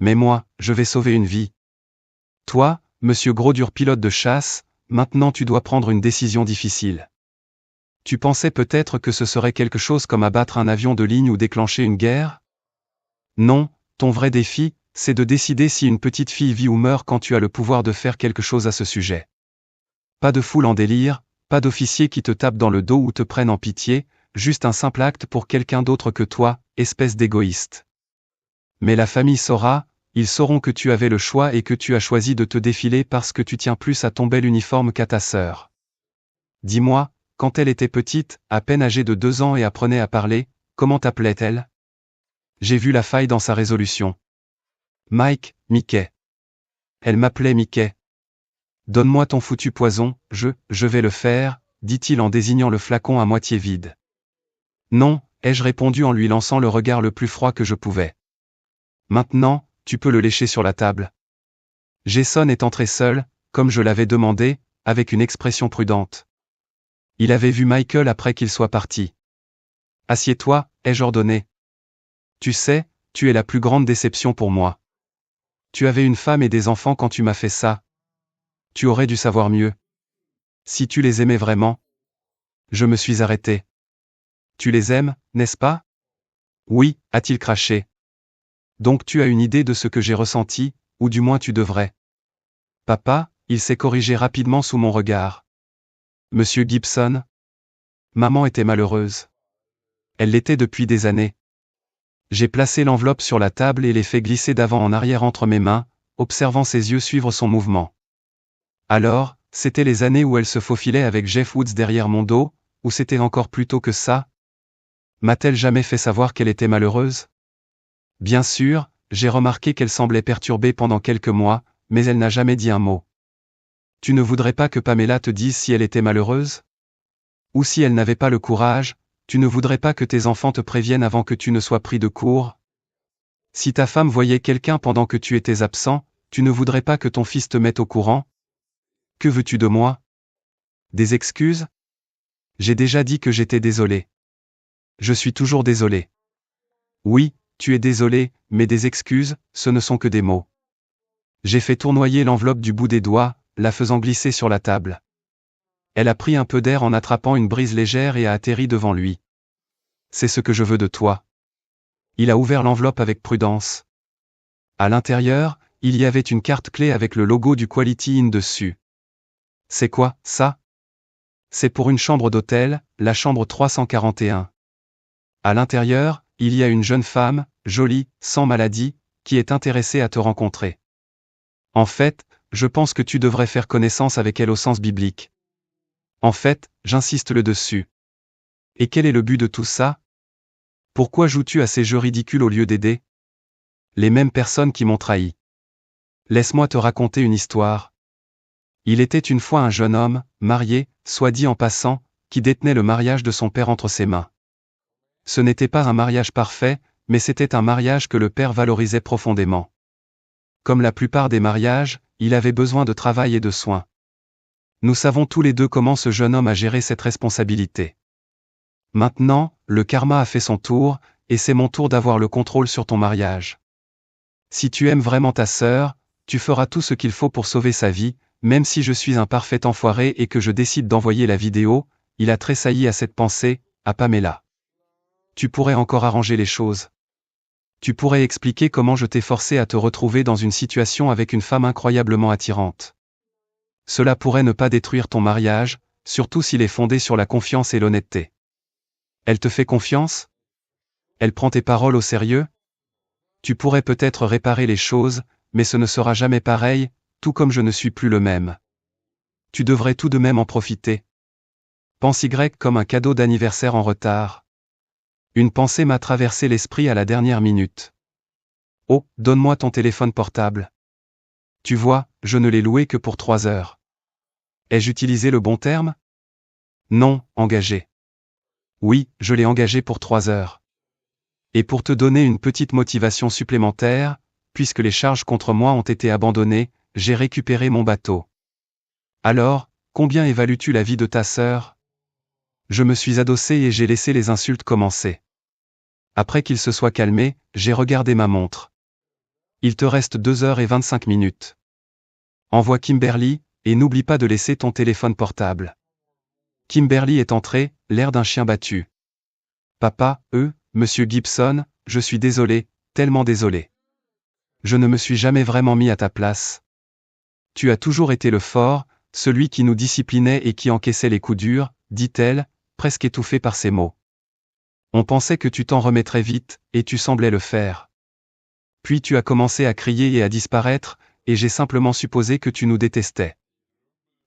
A: Mais moi, je vais sauver une vie. Toi, monsieur gros dur pilote de chasse, maintenant tu dois prendre une décision difficile. Tu pensais peut-être que ce serait quelque chose comme abattre un avion de ligne ou déclencher une guerre? Non, ton vrai défi, c'est de décider si une petite fille vit ou meurt quand tu as le pouvoir de faire quelque chose à ce sujet. Pas de foule en délire, pas d'officier qui te tape dans le dos ou te prenne en pitié, juste un simple acte pour quelqu'un d'autre que toi, espèce d'égoïste. Mais la famille saura, ils sauront que tu avais le choix et que tu as choisi de te défiler parce que tu tiens plus à ton bel uniforme qu'à ta sœur. Dis-moi, quand elle était petite, à peine âgée de 2 ans et apprenait à parler, comment t'appelait-elle? J'ai vu la faille dans sa résolution. Mike, Mickey. Elle m'appelait Mickey. Donne-moi ton foutu poison, je vais le faire, dit-il en désignant le flacon à moitié vide. Non, ai-je répondu en lui lançant le regard le plus froid que je pouvais. Maintenant, tu peux le lécher sur la table. Jason est entré seul, comme je l'avais demandé, avec une expression prudente. Il avait vu Michael après qu'il soit parti. Assieds-toi, ai-je ordonné. Tu sais, tu es la plus grande déception pour moi. Tu avais une femme et des enfants quand tu m'as fait ça. Tu aurais dû savoir mieux. Si tu les aimais vraiment. Je me suis arrêté. Tu les aimes, n'est-ce pas? Oui, a-t-il craché. Donc tu as une idée de ce que j'ai ressenti, ou du moins tu devrais. Papa, il s'est corrigé rapidement sous mon regard. Monsieur Gibson? Maman était malheureuse. Elle l'était depuis des années. J'ai placé l'enveloppe sur la table et l'ai fait glisser d'avant en arrière entre mes mains, observant ses yeux suivre son mouvement. Alors, c'était les années où elle se faufilait avec Jeff Woods derrière mon dos, ou c'était encore plus tôt que ça? M'a-t-elle jamais fait savoir qu'elle était malheureuse? Bien sûr, j'ai remarqué qu'elle semblait perturbée pendant quelques mois, mais elle n'a jamais dit un mot. Tu ne voudrais pas que Pamela te dise si elle était malheureuse? Ou si elle n'avait pas le courage, tu ne voudrais pas que tes enfants te préviennent avant que tu ne sois pris de court? Si ta femme voyait quelqu'un pendant que tu étais absent, tu ne voudrais pas que ton fils te mette au courant? Que veux-tu de moi? Des excuses? J'ai déjà dit que j'étais désolé. Je suis toujours désolé. Oui, tu es désolé, mais des excuses, ce ne sont que des mots. J'ai fait tournoyer l'enveloppe du bout des doigts, la faisant glisser sur la table. Elle a pris un peu d'air en attrapant une brise légère et a atterri devant lui. C'est ce que je veux de toi. Il a ouvert l'enveloppe avec prudence. À l'intérieur, il y avait une carte clé avec le logo du Quality Inn dessus. C'est quoi, ça? C'est pour une chambre d'hôtel, la chambre 341. À l'intérieur, il y a une jeune femme, jolie, sans maladie, qui est intéressée à te rencontrer. En fait, je pense que tu devrais faire connaissance avec elle au sens biblique. En fait, j'insiste le dessus. Et quel est le but de tout ça? Pourquoi joues-tu à ces jeux ridicules au lieu d'aider? Les mêmes personnes qui m'ont trahi. Laisse-moi te raconter une histoire. Il était une fois un jeune homme, marié, soit dit en passant, qui détenait le mariage de son père entre ses mains. Ce n'était pas un mariage parfait, mais c'était un mariage que le père valorisait profondément. Comme la plupart des mariages, il avait besoin de travail et de soins. Nous savons tous les deux comment ce jeune homme a géré cette responsabilité. Maintenant, le karma a fait son tour, et c'est mon tour d'avoir le contrôle sur ton mariage. Si tu aimes vraiment ta sœur, tu feras tout ce qu'il faut pour sauver sa vie, même si je suis un parfait enfoiré et que je décide d'envoyer la vidéo. Il a tressailli à cette pensée, à Pamela. Tu pourrais encore arranger les choses. Tu pourrais expliquer comment je t'ai forcé à te retrouver dans une situation avec une femme incroyablement attirante. Cela pourrait ne pas détruire ton mariage, surtout s'il est fondé sur la confiance et l'honnêteté. Elle te fait confiance? Elle prend tes paroles au sérieux? Tu pourrais peut-être réparer les choses, mais ce ne sera jamais pareil, tout comme je ne suis plus le même. Tu devrais tout de même en profiter. Pense Y comme un cadeau d'anniversaire en retard. Une pensée m'a traversé l'esprit à la dernière minute. Oh, donne-moi ton téléphone portable. Tu vois, je ne l'ai loué que pour 3 heures. Ai-je utilisé le bon terme? Non, engagé. Oui, je l'ai engagé pour 3 heures. Et pour te donner une petite motivation supplémentaire, puisque les charges contre moi ont été abandonnées, j'ai récupéré mon bateau. Alors, combien évalues-tu la vie de ta sœur? Je me suis adossé et j'ai laissé les insultes commencer. Après qu'il se soit calmé, j'ai regardé ma montre. Il te reste 2 heures et 25 minutes. Envoie Kimberly, et n'oublie pas de laisser ton téléphone portable. Kimberly est entrée, l'air d'un chien battu. Papa, Monsieur Gibson, je suis désolé, tellement désolé. Je ne me suis jamais vraiment mis à ta place. Tu as toujours été le fort, celui qui nous disciplinait et qui encaissait les coups durs, dit-elle, presque étouffée par ces mots. On pensait que tu t'en remettrais vite, et tu semblais le faire. Puis tu as commencé à crier et à disparaître, et j'ai simplement supposé que tu nous détestais.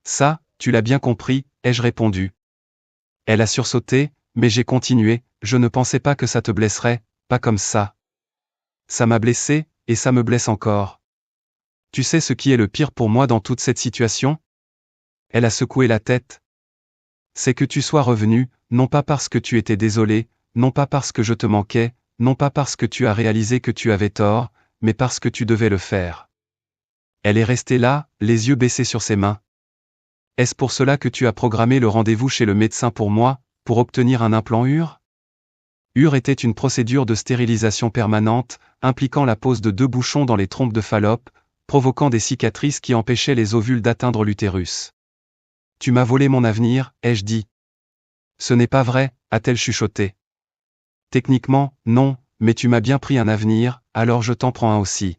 A: Ça, tu l'as bien compris, ai-je répondu. Elle a sursauté, mais j'ai continué, je ne pensais pas que ça te blesserait, pas comme ça. Ça m'a blessé, et ça me blesse encore. Tu sais ce qui est le pire pour moi dans toute cette situation? Elle a secoué la tête. C'est que tu sois revenu, non pas parce que tu étais désolé, non pas parce que je te manquais, non pas parce que tu as réalisé que tu avais tort, mais parce que tu devais le faire. Elle est restée là, les yeux baissés sur ses mains. Est-ce pour cela que tu as programmé le rendez-vous chez le médecin pour moi, pour obtenir un implant UR? UR était une procédure de stérilisation permanente, impliquant la pose de 2 bouchons dans les trompes de Fallope, provoquant des cicatrices qui empêchaient les ovules d'atteindre l'utérus. Tu m'as volé mon avenir, ai-je dit. Ce n'est pas vrai, a-t-elle chuchoté. Techniquement, non, mais tu m'as bien pris un avenir, alors je t'en prends un aussi.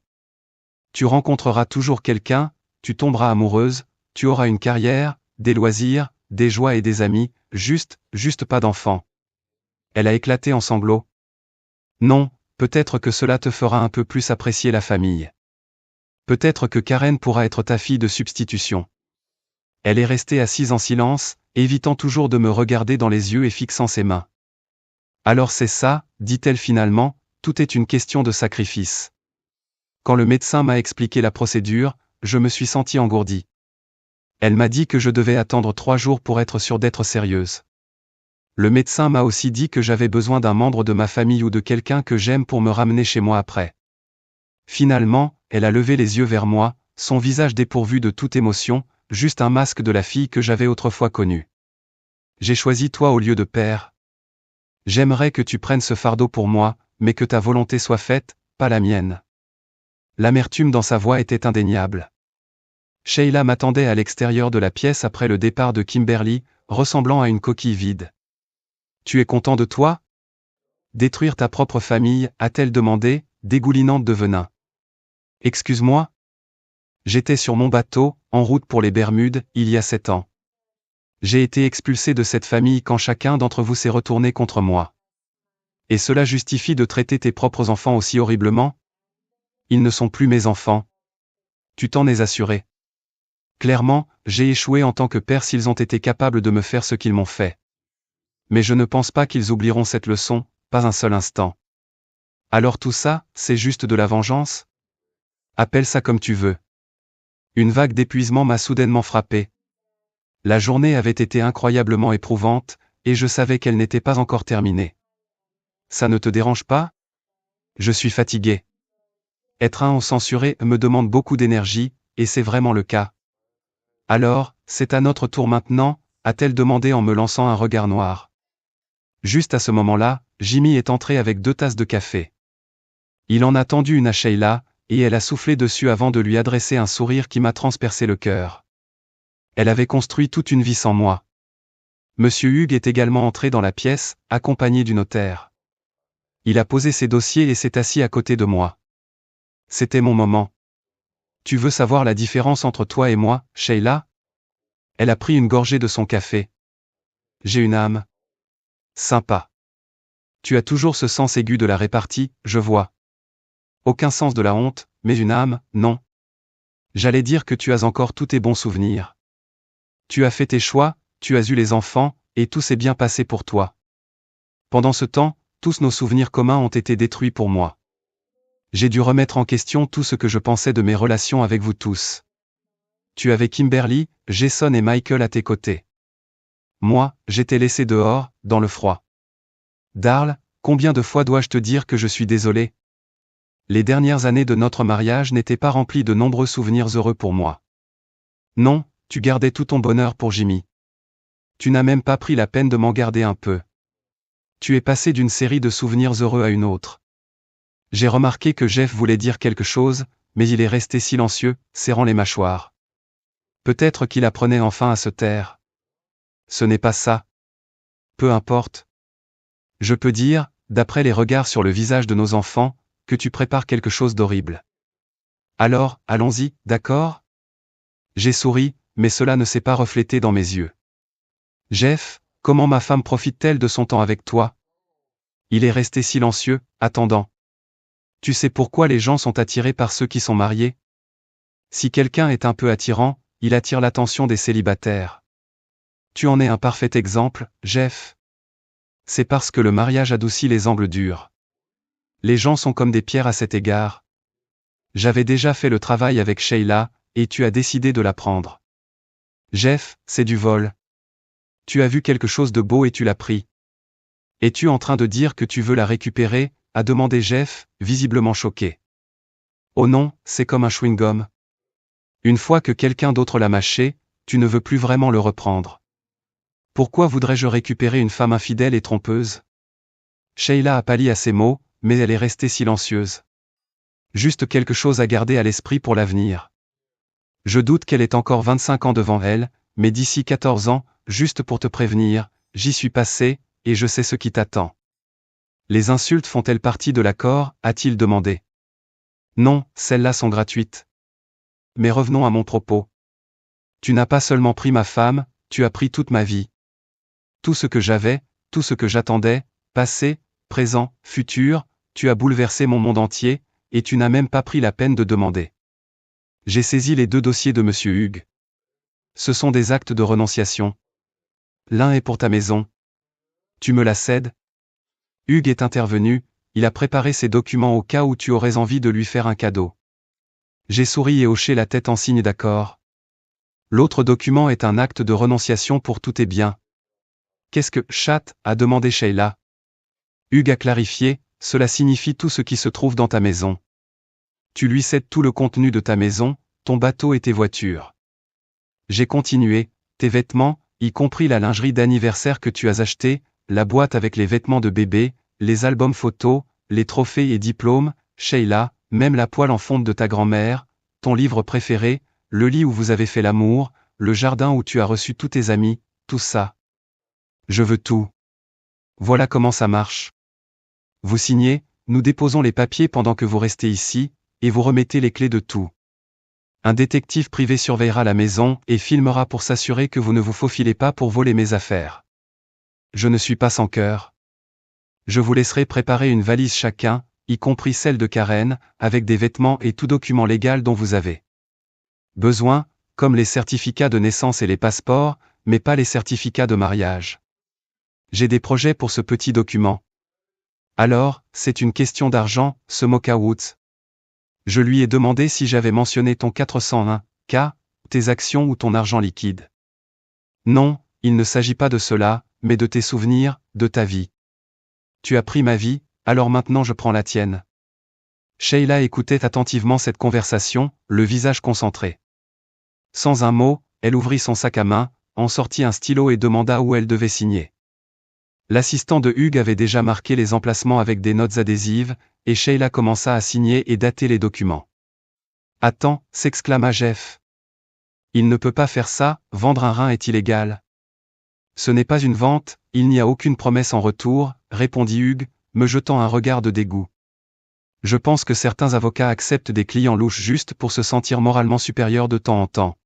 A: Tu rencontreras toujours quelqu'un, tu tomberas amoureuse, tu auras une carrière, des loisirs, des joies et des amis, juste pas d'enfant. Elle a éclaté en sanglots. Non, peut-être que cela te fera un peu plus apprécier la famille. Peut-être que Karen pourra être ta fille de substitution. Elle est restée assise en silence, évitant toujours de me regarder dans les yeux et fixant ses mains. Alors c'est ça, dit-elle finalement, tout est une question de sacrifice. Quand le médecin m'a expliqué la procédure, je me suis senti engourdi. Elle m'a dit que je devais attendre 3 jours pour être sûr d'être sérieuse. Le médecin m'a aussi dit que j'avais besoin d'un membre de ma famille ou de quelqu'un que j'aime pour me ramener chez moi après. Finalement, elle a levé les yeux vers moi, son visage dépourvu de toute émotion, juste un masque de la fille que j'avais autrefois connue. J'ai choisi toi au lieu de père. J'aimerais que tu prennes ce fardeau pour moi, mais que ta volonté soit faite, pas la mienne. L'amertume dans sa voix était indéniable. Sheila m'attendait à l'extérieur de la pièce après le départ de Kimberly, ressemblant à une coquille vide. Tu es content de toi? Détruire ta propre famille, a-t-elle demandé, dégoulinante de venin. Excuse-moi? J'étais sur mon bateau, en route pour les Bermudes, il y a 7 ans. J'ai été expulsé de cette famille quand chacun d'entre vous s'est retourné contre moi. Et cela justifie de traiter tes propres enfants aussi horriblement? Ils ne sont plus mes enfants. Tu t'en es assuré. Clairement, j'ai échoué en tant que père s'ils ont été capables de me faire ce qu'ils m'ont fait. Mais je ne pense pas qu'ils oublieront cette leçon, pas un seul instant. Alors tout ça, c'est juste de la vengeance? Appelle ça comme tu veux. Une vague d'épuisement m'a soudainement frappé. La journée avait été incroyablement éprouvante, et je savais qu'elle n'était pas encore terminée. Ça ne te dérange pas? Je suis fatigué. Être un censuré me demande beaucoup d'énergie, et c'est vraiment le cas. Alors, c'est à notre tour maintenant, a-t-elle demandé en me lançant un regard noir. Juste à ce moment-là, Jimmy est entré avec 2 tasses de café. Il en a tendu une à Sheila, et elle a soufflé dessus avant de lui adresser un sourire qui m'a transpercé le cœur. Elle avait construit toute une vie sans moi. Monsieur Hugues est également entré dans la pièce, accompagné du notaire. Il a posé ses dossiers et s'est assis à côté de moi. C'était mon moment. Tu veux savoir la différence entre toi et moi, Sheila? Elle a pris une gorgée de son café. J'ai une âme. Sympa. Tu as toujours ce sens aigu de la répartie, je vois. Aucun sens de la honte, mais une âme, non. J'allais dire que tu as encore tous tes bons souvenirs. Tu as fait tes choix, tu as eu les enfants, et tout s'est bien passé pour toi. Pendant ce temps, tous nos souvenirs communs ont été détruits pour moi. J'ai dû remettre en question tout ce que je pensais de mes relations avec vous tous. Tu avais Kimberly, Jason et Michael à tes côtés. Moi, j'étais laissé dehors, dans le froid. Darl, combien de fois dois-je te dire que je suis désolé? Les dernières années de notre mariage n'étaient pas remplies de nombreux souvenirs heureux pour moi. Non, tu gardais tout ton bonheur pour Jimmy. Tu n'as même pas pris la peine de m'en garder un peu. Tu es passé d'une série de souvenirs heureux à une autre. J'ai remarqué que Jeff voulait dire quelque chose, mais il est resté silencieux, serrant les mâchoires. Peut-être qu'il apprenait enfin à se taire. Ce n'est pas ça. Peu importe. Je peux dire, d'après les regards sur le visage de nos enfants, que tu prépares quelque chose d'horrible. Alors, allons-y, d'accord? J'ai souri, mais cela ne s'est pas reflété dans mes yeux. Jeff, comment ma femme profite-t-elle de son temps avec toi? Il est resté silencieux, attendant. Tu sais pourquoi les gens sont attirés par ceux qui sont mariés? Si quelqu'un est un peu attirant, il attire l'attention des célibataires. Tu en es un parfait exemple, Jeff. C'est parce que le mariage adoucit les angles durs. Les gens sont comme des pierres à cet égard. J'avais déjà fait le travail avec Sheila, et tu as décidé de la prendre. Jeff, c'est du vol. Tu as vu quelque chose de beau et tu l'as pris. Es-tu en train de dire que tu veux la récupérer? A demandé Jeff, visiblement choqué. Oh non, c'est comme un chewing-gum. Une fois que quelqu'un d'autre l'a mâché, tu ne veux plus vraiment le reprendre. Pourquoi voudrais-je récupérer une femme infidèle et trompeuse? Sheila a pâli à ces mots, mais elle est restée silencieuse. Juste quelque chose à garder à l'esprit pour l'avenir. Je doute qu'elle ait encore 25 ans devant elle, mais d'ici 14 ans, juste pour te prévenir, j'y suis passé, et je sais ce qui t'attend. Les insultes font-elles partie de l'accord, a-t-il demandé. Non, celles-là sont gratuites. Mais revenons à mon propos. Tu n'as pas seulement pris ma femme, tu as pris toute ma vie. Tout ce que j'avais, tout ce que j'attendais, passé, présent, futur, tu as bouleversé mon monde entier, et tu n'as même pas pris la peine de demander. J'ai saisi les 2 dossiers de Monsieur Hugues. Ce sont des actes de renonciation. L'un est pour ta maison. Tu me la cèdes? Hugues est intervenu, il a préparé ses documents au cas où tu aurais envie de lui faire un cadeau. J'ai souri et hoché la tête en signe d'accord. L'autre document est un acte de renonciation pour tous tes biens. Qu'est-ce que, chatte, a demandé Sheila. Hugues a clarifié, cela signifie tout ce qui se trouve dans ta maison. Tu lui cèdes tout le contenu de ta maison, ton bateau et tes voitures. J'ai continué, tes vêtements, y compris la lingerie d'anniversaire que tu as achetée, la boîte avec les vêtements de bébé, les albums photos, les trophées et diplômes, Sheila, même la poêle en fonte de ta grand-mère, ton livre préféré, le lit où vous avez fait l'amour, le jardin où tu as reçu tous tes amis, tout ça. Je veux tout. Voilà comment ça marche. Vous signez, nous déposons les papiers pendant que vous restez ici, et vous remettez les clés de tout. Un détective privé surveillera la maison et filmera pour s'assurer que vous ne vous faufilez pas pour voler mes affaires. Je ne suis pas sans cœur. Je vous laisserai préparer une valise chacun, y compris celle de Karen, avec des vêtements et tout document légal dont vous avez besoin, comme les certificats de naissance et les passeports, mais pas les certificats de mariage. J'ai des projets pour ce petit document. Alors, c'est une question d'argent, se moqua Woods. Je lui ai demandé si j'avais mentionné ton 401K, tes actions ou ton argent liquide. Non, il ne s'agit pas de cela, mais de tes souvenirs, de ta vie. Tu as pris ma vie, alors maintenant je prends la tienne. Sheila écoutait attentivement cette conversation, le visage concentré. Sans un mot, elle ouvrit son sac à main, en sortit un stylo et demanda où elle devait signer. L'assistant de Hugues avait déjà marqué les emplacements avec des notes adhésives, et Sheila commença à signer et dater les documents. Attends, s'exclama Jeff. Il ne peut pas faire ça, vendre un rein est illégal. Ce n'est pas une vente, il n'y a aucune promesse en retour, répondit Hugues, me jetant un regard de dégoût. Je pense que certains avocats acceptent des clients louches juste pour se sentir moralement supérieurs de temps en temps.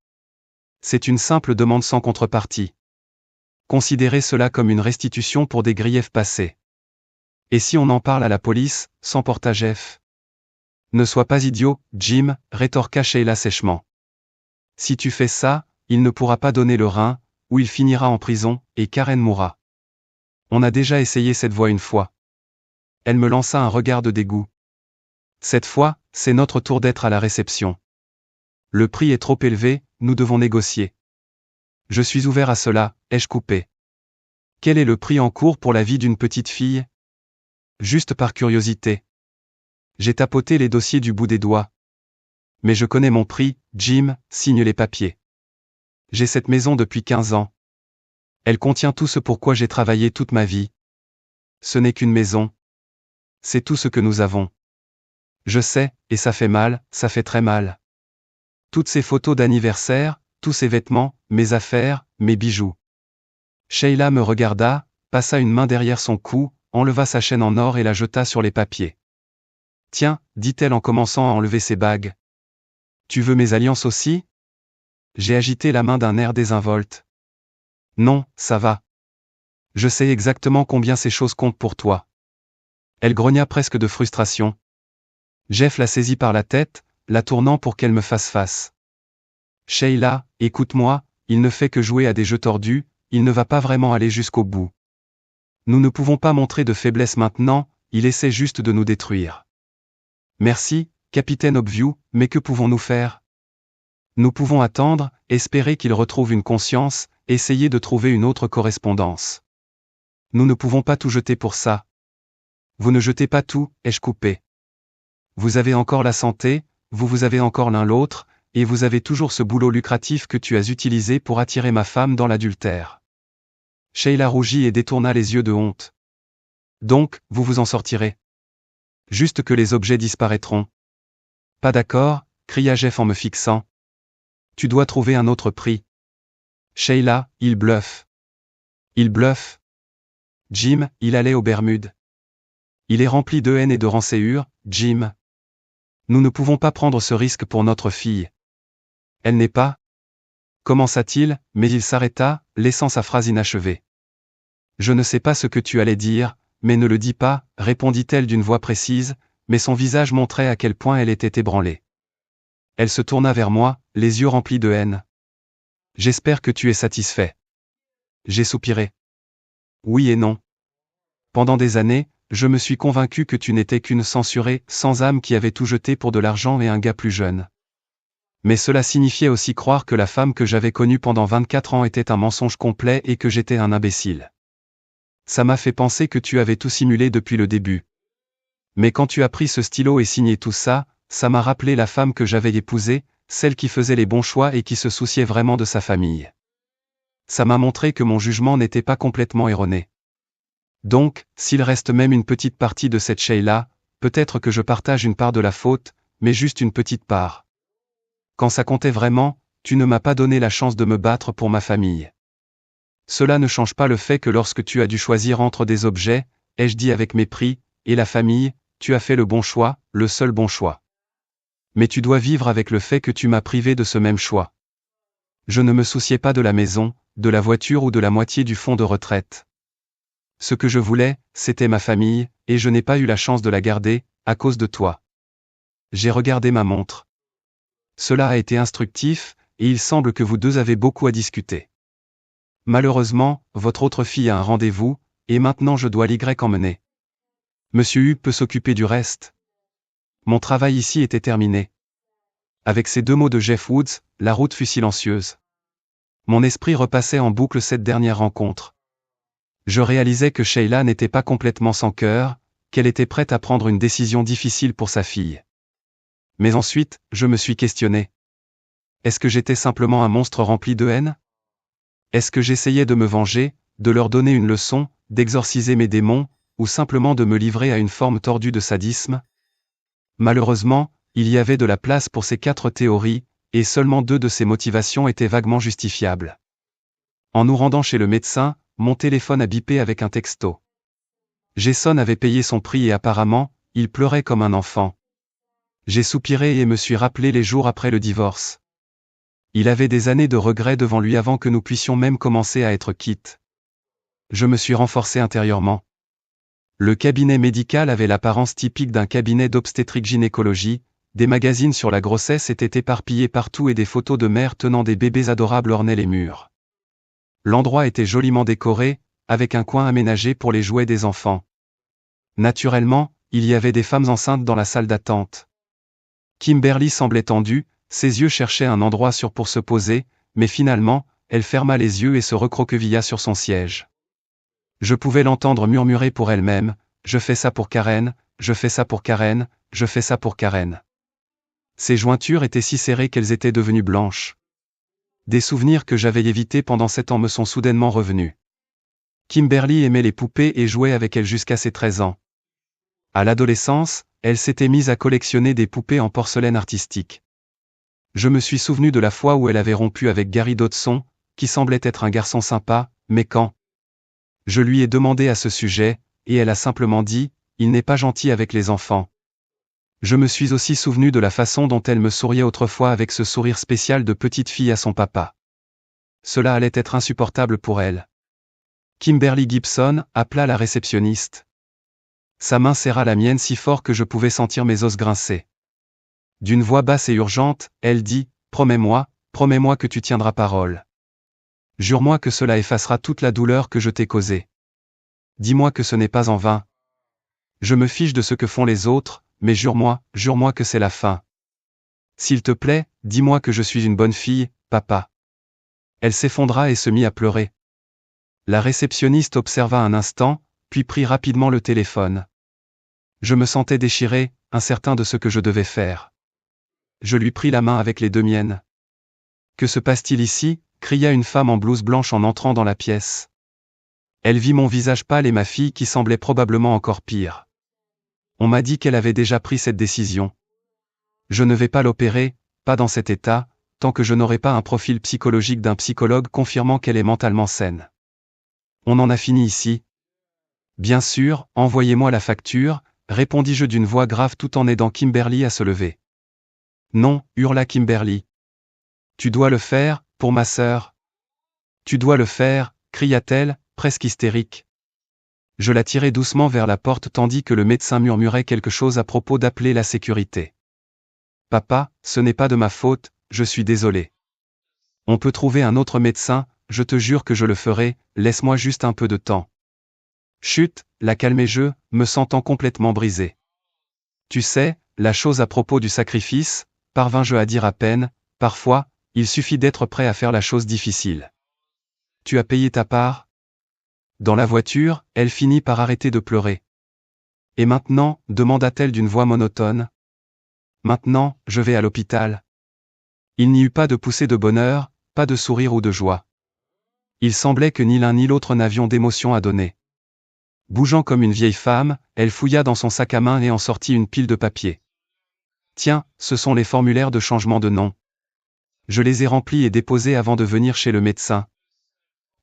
A: C'est une simple demande sans contrepartie. Considérez cela comme une restitution pour des griefs passés. Et si on en parle à la police, s'emporta Jeff. Ne sois pas idiot, Jim, rétorqua Sheila sèchement. Si tu fais ça, il ne pourra pas donner le rein, ou il finira en prison, et Karen mourra. On a déjà essayé cette voie une fois. Elle me lança un regard de dégoût. Cette fois, c'est notre tour d'être à la réception. Le prix est trop élevé, nous devons négocier. Je suis ouvert à cela, ai-je coupé. Quel est le prix en cours pour la vie d'une petite fille? Juste par curiosité. J'ai tapoté les dossiers du bout des doigts. Mais je connais mon prix, Jim, signe les papiers. J'ai cette maison depuis 15 ans. Elle contient tout ce pourquoi j'ai travaillé toute ma vie. Ce n'est qu'une maison. C'est tout ce que nous avons. Je sais, et ça fait mal, ça fait très mal. Toutes ces photos d'anniversaire, tous ces vêtements, mes affaires, mes bijoux. Sheila me regarda, passa une main derrière son cou, enleva sa chaîne en or et la jeta sur les papiers. Tiens, dit-elle en commençant à enlever ses bagues. Tu veux mes alliances aussi? J'ai agité la main d'un air désinvolte. Non, ça va. Je sais exactement combien ces choses comptent pour toi. Elle grogna presque de frustration. Jeff la saisit par la tête, la tournant pour qu'elle me fasse face. Sheila, écoute-moi, il ne fait que jouer à des jeux tordus, il ne va pas vraiment aller jusqu'au bout. Nous ne pouvons pas montrer de faiblesse maintenant, il essaie juste de nous détruire. Merci, capitaine Obview, mais que pouvons-nous faire? Nous pouvons attendre, espérer qu'il retrouve une conscience, essayer de trouver une autre correspondance. Nous ne pouvons pas tout jeter pour ça. Vous ne jetez pas tout, ai-je coupé. Vous avez encore la santé, vous avez encore l'un l'autre, et vous avez toujours ce boulot lucratif que tu as utilisé pour attirer ma femme dans l'adultère. Sheila rougit et détourna les yeux de honte. Donc, vous vous en sortirez. Juste que les objets disparaîtront. Pas d'accord, cria Jeff en me fixant. Tu dois trouver un autre prix. Sheila, il bluffe. Il bluffe. Jim, il allait aux Bermudes. Il est rempli de haine et de rancœur, Jim. Nous ne pouvons pas prendre ce risque pour notre fille. Elle n'est pas. Commença-t-il, mais il s'arrêta, laissant sa phrase inachevée. Je ne sais pas ce que tu allais dire, mais ne le dis pas, répondit-elle d'une voix précise, mais son visage montrait à quel point elle était ébranlée. Elle se tourna vers moi, les yeux remplis de haine. J'espère que tu es satisfait. J'ai soupiré. Oui et non. Pendant des années, je me suis convaincu que tu n'étais qu'une censurée, sans âme qui avait tout jeté pour de l'argent et un gars plus jeune. Mais cela signifiait aussi croire que la femme que j'avais connue pendant 24 ans était un mensonge complet et que j'étais un imbécile. Ça m'a fait penser que tu avais tout simulé depuis le début. Mais quand tu as pris ce stylo et signé tout ça, ça m'a rappelé la femme que j'avais épousée, celle qui faisait les bons choix et qui se souciait vraiment de sa famille. Ça m'a montré que mon jugement n'était pas complètement erroné. Donc, s'il reste même une petite partie de cette Sheila, peut-être que je partage une part de la faute, mais juste une petite part. Quand ça comptait vraiment, tu ne m'as pas donné la chance de me battre pour ma famille. Cela ne change pas le fait que lorsque tu as dû choisir entre des objets, ai-je dit avec mépris, et la famille, tu as fait le bon choix, le seul bon choix. Mais tu dois vivre avec le fait que tu m'as privé de ce même choix. Je ne me souciais pas de la maison, de la voiture ou de la moitié du fonds de retraite. Ce que je voulais, c'était ma famille, et je n'ai pas eu la chance de la garder, à cause de toi. J'ai regardé ma montre. Cela a été instructif, et il semble que vous deux avez beaucoup à discuter. Malheureusement, votre autre fille a un rendez-vous, et maintenant je dois emmener. Monsieur Hu peut s'occuper du reste. Mon travail ici était terminé. Avec ces deux mots de Jeff Woods, la route fut silencieuse. Mon esprit repassait en boucle cette dernière rencontre. Je réalisais que Sheila n'était pas complètement sans cœur, qu'elle était prête à prendre une décision difficile pour sa fille. Mais ensuite, je me suis questionné. Est-ce que j'étais simplement un monstre rempli de haine? Est-ce que j'essayais de me venger, de leur donner une leçon, d'exorciser mes démons, ou simplement de me livrer à une forme tordue de sadisme? Malheureusement, il y avait de la place pour ces 4 théories, et seulement 2 de ces motivations étaient vaguement justifiables. En nous rendant chez le médecin, mon téléphone a bipé avec un texto. Jason avait payé son prix et apparemment, il pleurait comme un enfant. J'ai soupiré et me suis rappelé les jours après le divorce. Il avait des années de regrets devant lui avant que nous puissions même commencer à être quittes. Je me suis renforcé intérieurement. Le cabinet médical avait l'apparence typique d'un cabinet d'obstétrique-gynécologie, des magazines sur la grossesse étaient éparpillés partout et des photos de mères tenant des bébés adorables ornaient les murs. L'endroit était joliment décoré, avec un coin aménagé pour les jouets des enfants. Naturellement, il y avait des femmes enceintes dans la salle d'attente. Kimberly semblait tendue, ses yeux cherchaient un endroit sûr pour se poser, mais finalement, elle ferma les yeux et se recroquevilla sur son siège. Je pouvais l'entendre murmurer pour elle-même, « Je fais ça pour Karen, je fais ça pour Karen, je fais ça pour Karen. » Ses jointures étaient si serrées qu'elles étaient devenues blanches. Des souvenirs que j'avais évités pendant 7 ans me sont soudainement revenus. Kimberly aimait les poupées et jouait avec elles jusqu'à ses 13 ans. À l'adolescence, elle s'était mise à collectionner des poupées en porcelaine artistique. Je me suis souvenu de la fois où elle avait rompu avec Gary Dodson, qui semblait être un garçon sympa, mais quand je lui ai demandé à ce sujet, et elle a simplement dit, « Il n'est pas gentil avec les enfants. » Je me suis aussi souvenu de la façon dont elle me souriait autrefois avec ce sourire spécial de petite fille à son papa. Cela allait être insupportable pour elle. Kimberly Gibson appela la réceptionniste. Sa main serra la mienne si fort que je pouvais sentir mes os grincer. D'une voix basse et urgente, elle dit, « Promets-moi que tu tiendras parole. Jure-moi que cela effacera toute la douleur que je t'ai causée. Dis-moi que ce n'est pas en vain. Je me fiche de ce que font les autres, mais jure-moi que c'est la fin. S'il te plaît, dis-moi que je suis une bonne fille, papa. » Elle s'effondra et se mit à pleurer. La réceptionniste observa un instant, puis prit rapidement le téléphone. Je me sentais déchiré, incertain de ce que je devais faire. Je lui pris la main avec les 2 miennes. « Que se passe-t-il ici ?» cria une femme en blouse blanche en entrant dans la pièce. Elle vit mon visage pâle et ma fille qui semblait probablement encore pire. On m'a dit qu'elle avait déjà pris cette décision. Je ne vais pas l'opérer, pas dans cet état, tant que je n'aurai pas un profil psychologique d'un psychologue confirmant qu'elle est mentalement saine. On en a fini ici. Bien sûr, envoyez-moi la facture, répondis-je d'une voix grave tout en aidant Kimberly à se lever. Non, hurla Kimberly. Tu dois le faire, pour ma sœur. Tu dois le faire, cria-t-elle, presque hystérique. Je la tirai doucement vers la porte tandis que le médecin murmurait quelque chose à propos d'appeler la sécurité. Papa, ce n'est pas de ma faute, je suis désolé. On peut trouver un autre médecin, je te jure que je le ferai, laisse-moi juste un peu de temps. Chut, la calmai-je, me sentant complètement brisé. Tu sais, la chose à propos du sacrifice, parvins-je à dire à peine, parfois, il suffit d'être prêt à faire la chose difficile. Tu as payé ta part? Dans la voiture, elle finit par arrêter de pleurer. Et maintenant, demanda-t-elle d'une voix monotone. Maintenant, je vais à l'hôpital. Il n'y eut pas de poussée de bonheur, pas de sourire ou de joie. Il semblait que ni l'un ni l'autre n'avions d'émotion à donner. Bougeant comme une vieille femme, elle fouilla dans son sac à main et en sortit une pile de papiers. Tiens, ce sont les formulaires de changement de nom. Je les ai remplis et déposés avant de venir chez le médecin.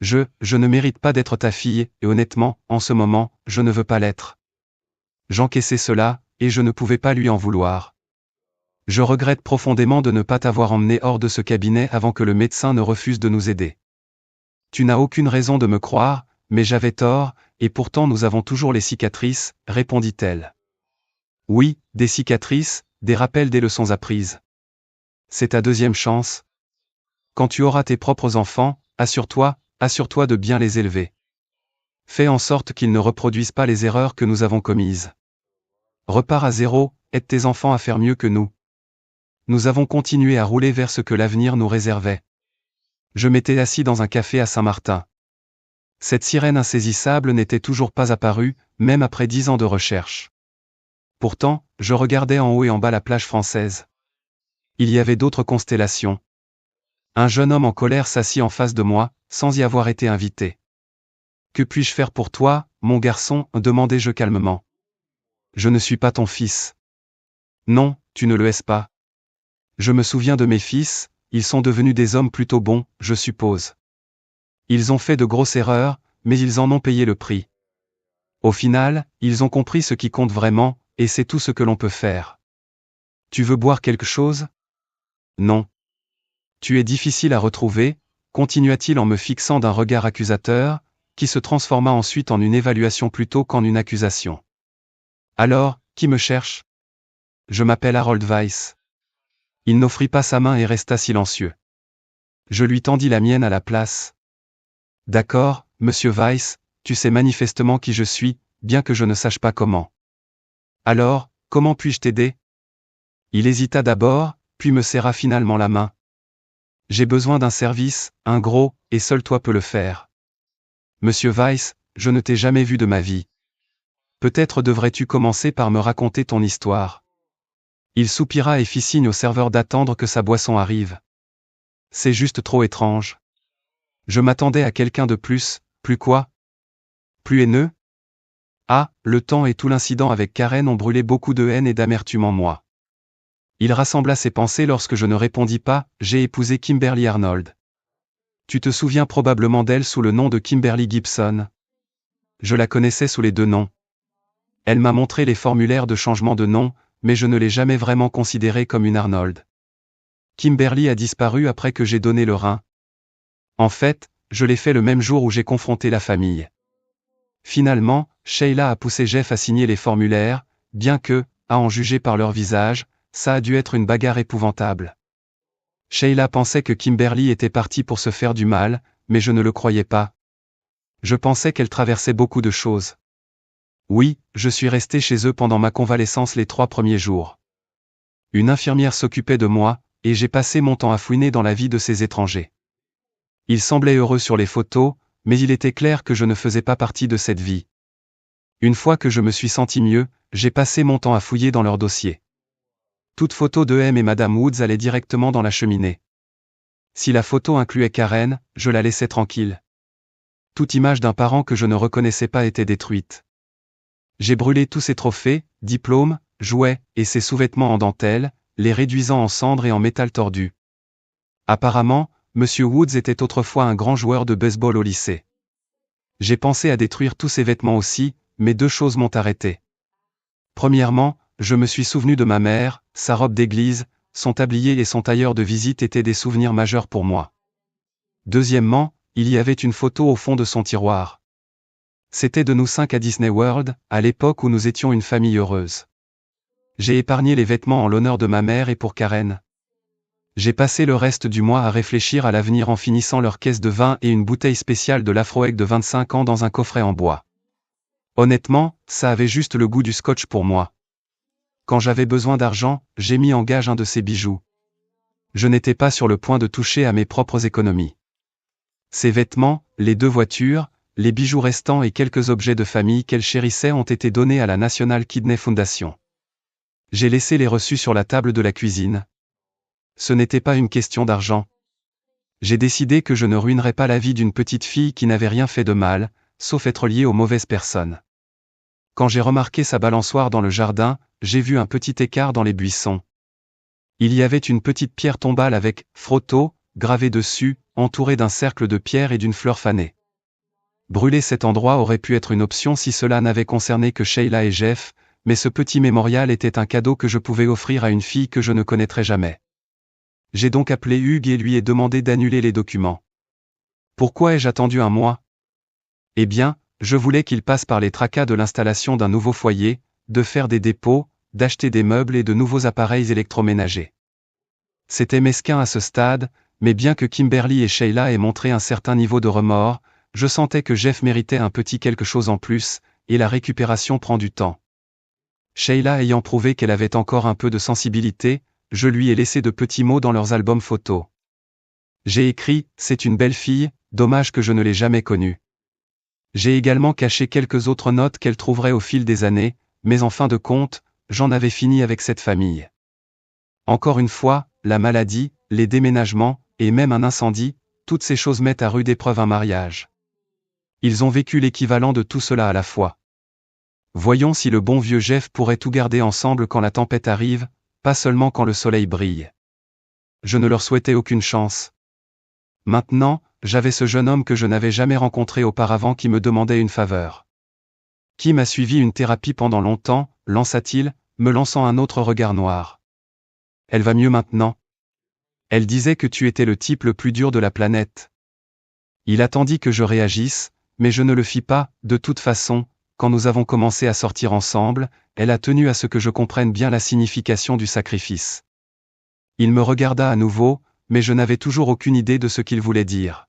A: Je ne mérite pas d'être ta fille, et honnêtement, en ce moment, je ne veux pas l'être. J'encaissais cela, et je ne pouvais pas lui en vouloir. Je regrette profondément de ne pas t'avoir emmené hors de ce cabinet avant que le médecin ne refuse de nous aider. Tu n'as aucune raison de me croire, mais j'avais tort, et pourtant nous avons toujours les cicatrices, répondit-elle. Oui, des cicatrices, des rappels des leçons apprises. C'est ta deuxième chance. Quand tu auras tes propres enfants, assure-toi de bien les élever. Fais en sorte qu'ils ne reproduisent pas les erreurs que nous avons commises. Repars à zéro, aide tes enfants à faire mieux que nous. Nous avons continué à rouler vers ce que l'avenir nous réservait. Je m'étais assis dans un café à Saint-Martin. Cette sirène insaisissable n'était toujours pas apparue, même après 10 ans de recherche. Pourtant, je regardais en haut et en bas la plage française. Il y avait d'autres constellations. Un jeune homme en colère s'assit en face de moi, sans y avoir été invité. « Que puis-je faire pour toi, mon garçon » demandai-je calmement. « Je ne suis pas ton fils. »« Non, tu ne le es pas. » Je me souviens de mes fils, ils sont devenus des hommes plutôt bons, je suppose. Ils ont fait de grosses erreurs, mais ils en ont payé le prix. Au final, ils ont compris ce qui compte vraiment, et c'est tout ce que l'on peut faire. Tu veux boire quelque chose? Non. Tu es difficile à retrouver, continua-t-il en me fixant d'un regard accusateur, qui se transforma ensuite en une évaluation plutôt qu'en une accusation. Alors, qui me cherche? Je m'appelle Harold Weiss. Il n'offrit pas sa main et resta silencieux. Je lui tendis la mienne à la place. D'accord, monsieur Weiss, tu sais manifestement qui je suis, bien que je ne sache pas comment. Alors, comment puis-je t'aider? Il hésita d'abord, puis me serra finalement la main. J'ai besoin d'un service, un gros, et seul toi peux le faire. Monsieur Weiss, je ne t'ai jamais vu de ma vie. Peut-être devrais-tu commencer par me raconter ton histoire. Il soupira et fit signe au serveur d'attendre que sa boisson arrive. C'est juste trop étrange. Je m'attendais à quelqu'un de plus quoi? Plus haineux? Ah, le temps et tout l'incident avec Karen ont brûlé beaucoup de haine et d'amertume en moi. Il rassembla ses pensées lorsque je ne répondis pas, j'ai épousé Kimberly Arnold. Tu te souviens probablement d'elle sous le nom de Kimberly Gibson. Je la connaissais sous les deux noms. Elle m'a montré les formulaires de changement de nom, mais je ne l'ai jamais vraiment considérée comme une Arnold. Kimberly a disparu après que j'ai donné le rein. En fait, je l'ai fait le même jour où j'ai confronté la famille. Finalement, Sheila a poussé Jeff à signer les formulaires, bien que, à en juger par leur visage, ça a dû être une bagarre épouvantable. Sheila pensait que Kimberly était partie pour se faire du mal, mais je ne le croyais pas. Je pensais qu'elle traversait beaucoup de choses. Oui, je suis resté chez eux pendant ma convalescence les 3 premiers jours. Une infirmière s'occupait de moi, et j'ai passé mon temps à fouiner dans la vie de ces étrangers. Ils semblaient heureux sur les photos, mais il était clair que je ne faisais pas partie de cette vie. Une fois que je me suis senti mieux, j'ai passé mon temps à fouiller dans leurs dossiers. Toute photo de M et Madame Woods allait directement dans la cheminée. Si la photo incluait Karen, je la laissais tranquille. Toute image d'un parent que je ne reconnaissais pas était détruite. J'ai brûlé tous ses trophées, diplômes, jouets, et ses sous-vêtements en dentelle, les réduisant en cendres et en métal tordu. Apparemment, M. Woods était autrefois un grand joueur de baseball au lycée. J'ai pensé à détruire tous ses vêtements aussi, mais 2 choses m'ont arrêté. Premièrement, je me suis souvenu de ma mère, sa robe d'église, son tablier et son tailleur de visite étaient des souvenirs majeurs pour moi. Deuxièmement, il y avait une photo au fond de son tiroir. C'était de nous 5 à Disney World, à l'époque où nous étions une famille heureuse. J'ai épargné les vêtements en l'honneur de ma mère et pour Karen. J'ai passé le reste du mois à réfléchir à l'avenir en finissant leur caisse de vin et une bouteille spéciale de l'Afroeg de 25 ans dans un coffret en bois. Honnêtement, ça avait juste le goût du scotch pour moi. Quand j'avais besoin d'argent, j'ai mis en gage un de ces bijoux. Je n'étais pas sur le point de toucher à mes propres économies. Ses vêtements, les 2 voitures, les bijoux restants et quelques objets de famille qu'elle chérissait ont été donnés à la National Kidney Foundation. J'ai laissé les reçus sur la table de la cuisine. Ce n'était pas une question d'argent. J'ai décidé que je ne ruinerais pas la vie d'une petite fille qui n'avait rien fait de mal, sauf être liée aux mauvaises personnes. Quand j'ai remarqué sa balançoire dans le jardin, j'ai vu un petit écart dans les buissons. Il y avait une petite pierre tombale avec « Frotto » gravé dessus, entourée d'un cercle de pierres et d'une fleur fanée. Brûler cet endroit aurait pu être une option si cela n'avait concerné que Sheila et Jeff, mais ce petit mémorial était un cadeau que je pouvais offrir à une fille que je ne connaîtrais jamais. J'ai donc appelé Hugues et lui ai demandé d'annuler les documents. Pourquoi ai-je attendu un mois? Eh bien, je voulais qu'il passe par les tracas de l'installation d'un nouveau foyer, de faire des dépôts, d'acheter des meubles et de nouveaux appareils électroménagers. C'était mesquin à ce stade, mais bien que Kimberly et Sheila aient montré un certain niveau de remords, je sentais que Jeff méritait un petit quelque chose en plus, et la récupération prend du temps. Sheila ayant prouvé qu'elle avait encore un peu de sensibilité, je lui ai laissé de petits mots dans leurs albums photos. J'ai écrit « C'est une belle fille, dommage que je ne l'ai jamais connue ». J'ai également caché quelques autres notes qu'elle trouverait au fil des années, mais en fin de compte, j'en avais fini avec cette famille. Encore une fois, la maladie, les déménagements, et même un incendie, toutes ces choses mettent à rude épreuve un mariage. Ils ont vécu l'équivalent de tout cela à la fois. Voyons si le bon vieux Jeff pourrait tout garder ensemble quand la tempête arrive, pas seulement quand le soleil brille. Je ne leur souhaitais aucune chance. Maintenant, j'avais ce jeune homme que je n'avais jamais rencontré auparavant qui me demandait une faveur. Kim a suivi une thérapie pendant longtemps, lança-t-il, me lançant un autre regard noir. Elle va mieux maintenant. Elle disait que tu étais le type le plus dur de la planète. Il attendit que je réagisse, mais je ne le fis pas, de toute façon, quand nous avons commencé à sortir ensemble, elle a tenu à ce que je comprenne bien la signification du sacrifice. Il me regarda à nouveau, mais je n'avais toujours aucune idée de ce qu'il voulait dire.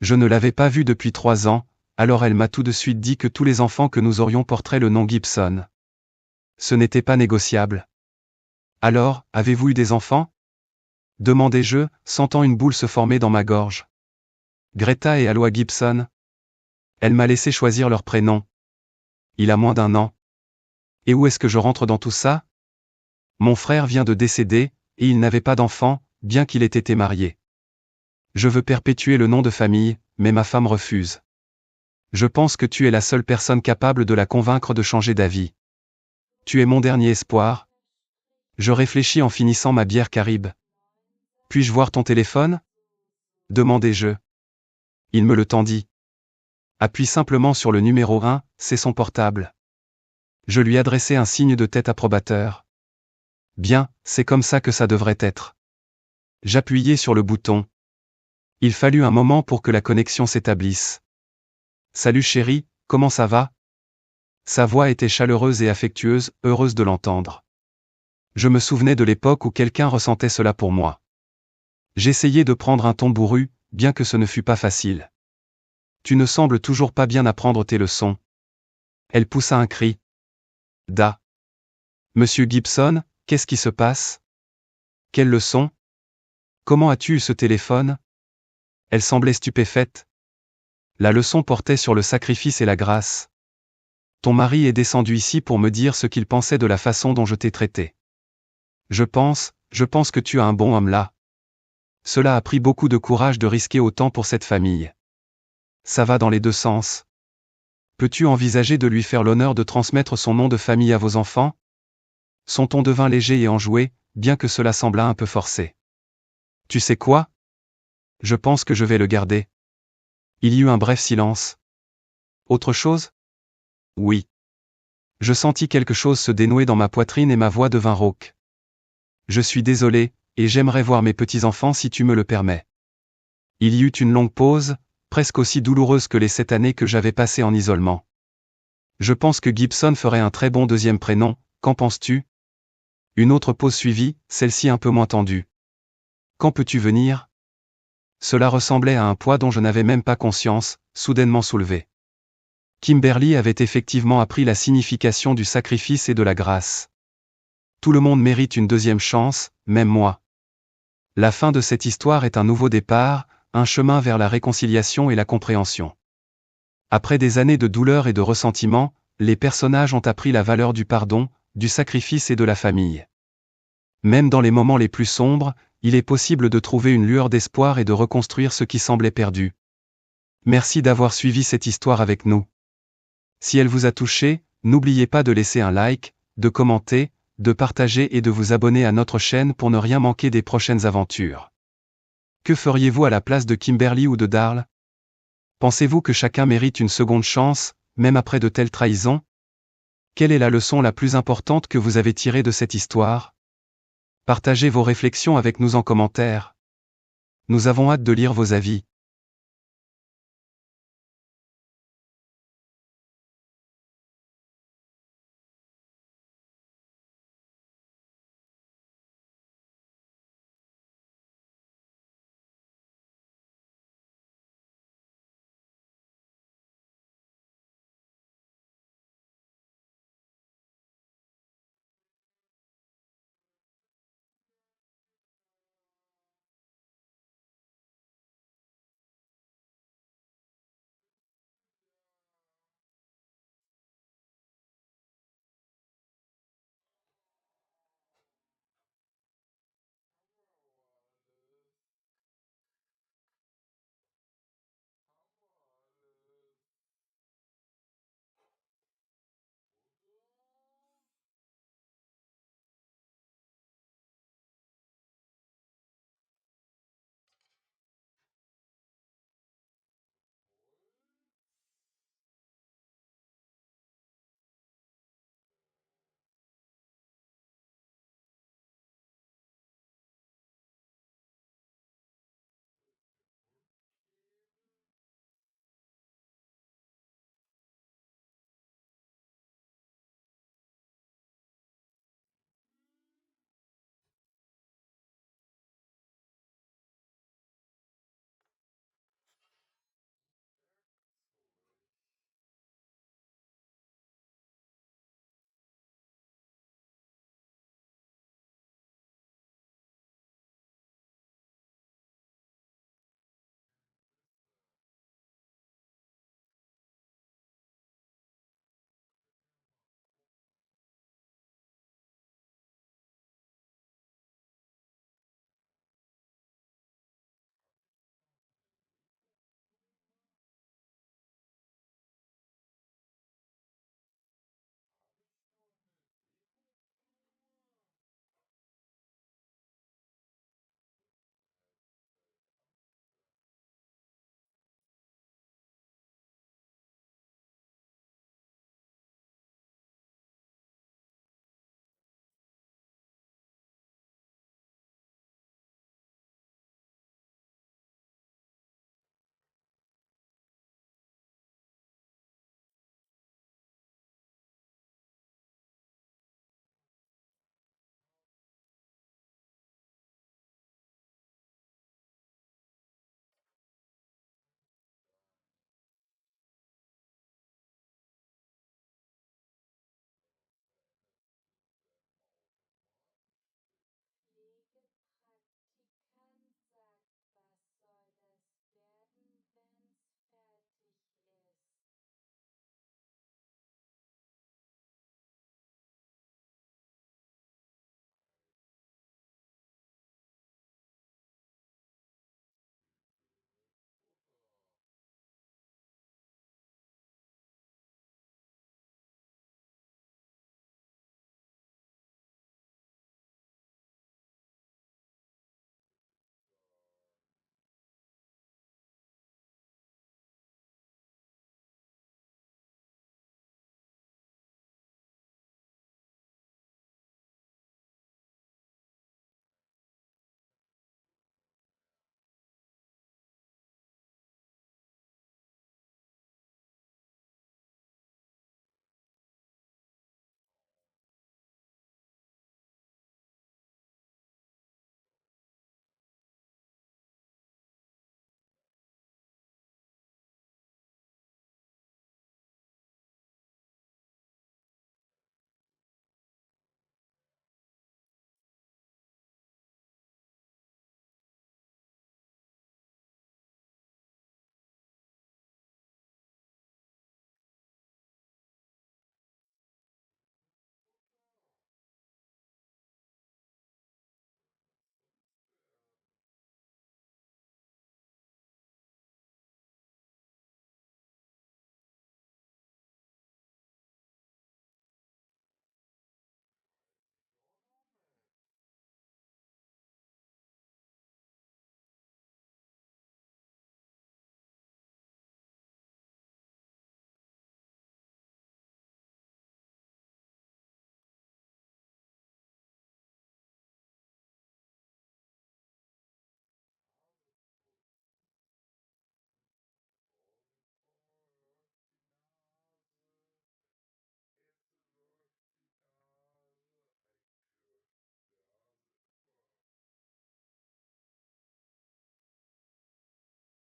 A: Je ne l'avais pas vu depuis 3 ans, alors elle m'a tout de suite dit que tous les enfants que nous aurions porteraient le nom Gibson. Ce n'était pas négociable. Alors, avez-vous eu des enfants? Demandai-je, sentant une boule se former dans ma gorge. Greta et Alois Gibson. Elle m'a laissé choisir leur prénom. Il a moins d'1 an. Et où est-ce que je rentre dans tout ça? Mon frère vient de décéder, et il n'avait pas d'enfant, bien qu'il ait été marié. Je veux perpétuer le nom de famille, mais ma femme refuse. Je pense que tu es la seule personne capable de la convaincre de changer d'avis. Tu es mon dernier espoir. Je réfléchis en finissant ma bière Caribe. Puis-je voir ton téléphone? Demandai-je. Il me le tendit. Appuie simplement sur le numéro 1, c'est son portable. Je lui adressai un signe de tête approbateur. Bien, c'est comme ça que ça devrait être. J'appuyai sur le bouton. Il fallut un moment pour que la connexion s'établisse. Salut chérie, comment ça va? Sa voix était chaleureuse et affectueuse, heureuse de l'entendre. Je me souvenais de l'époque où quelqu'un ressentait cela pour moi. J'essayais de prendre un ton bourru, bien que ce ne fût pas facile. Tu ne sembles toujours pas bien apprendre tes leçons. Elle poussa un cri. Da. Monsieur Gibson, qu'est-ce qui se passe? Quelle leçon? Comment as-tu eu ce téléphone? Elle semblait stupéfaite. La leçon portait sur le sacrifice et la grâce. Ton mari est descendu ici pour me dire ce qu'il pensait de la façon dont je t'ai traité. Je pense que tu as un bon homme là. Cela a pris beaucoup de courage de risquer autant pour cette famille. Ça va dans les 2 sens. Peux-tu envisager de lui faire l'honneur de transmettre son nom de famille à vos enfants? Son ton devint léger et enjoué, bien que cela semblât un peu forcé. Tu sais quoi? Je pense que je vais le garder. Il y eut un bref silence. Autre chose? Oui. Je sentis quelque chose se dénouer dans ma poitrine et ma voix devint rauque. Je suis désolé, et j'aimerais voir mes petits-enfants si tu me le permets. Il y eut une longue pause, presque aussi douloureuse que les 7 années que j'avais passées en isolement. Je pense que Gibson ferait un très bon deuxième prénom, qu'en penses-tu? Une autre pause suivit, celle-ci un peu moins tendue. Quand peux-tu venir? Cela ressemblait à un poids dont je n'avais même pas conscience, soudainement soulevé. Kimberly avait effectivement appris la signification du sacrifice et de la grâce. Tout le monde mérite une deuxième chance, même moi. La fin de cette histoire est un nouveau départ, un chemin vers la réconciliation et la compréhension. Après des années de douleur et de ressentiment, les personnages ont appris la valeur du pardon, du sacrifice et de la famille. Même dans les moments les plus sombres, il est possible de trouver une lueur d'espoir et de reconstruire ce qui semblait perdu. Merci d'avoir suivi cette histoire avec nous. Si elle vous a touché, n'oubliez pas de laisser un like, de commenter, de partager et de vous abonner à notre chaîne pour ne rien manquer des prochaines aventures. Que feriez-vous à la place de Kimberly ou de Darl? Pensez-vous que chacun mérite une seconde chance, même après de telles trahisons? Quelle est la leçon la plus importante que vous avez tirée de cette histoire? Partagez vos réflexions avec nous en commentaire. Nous avons hâte de lire vos avis.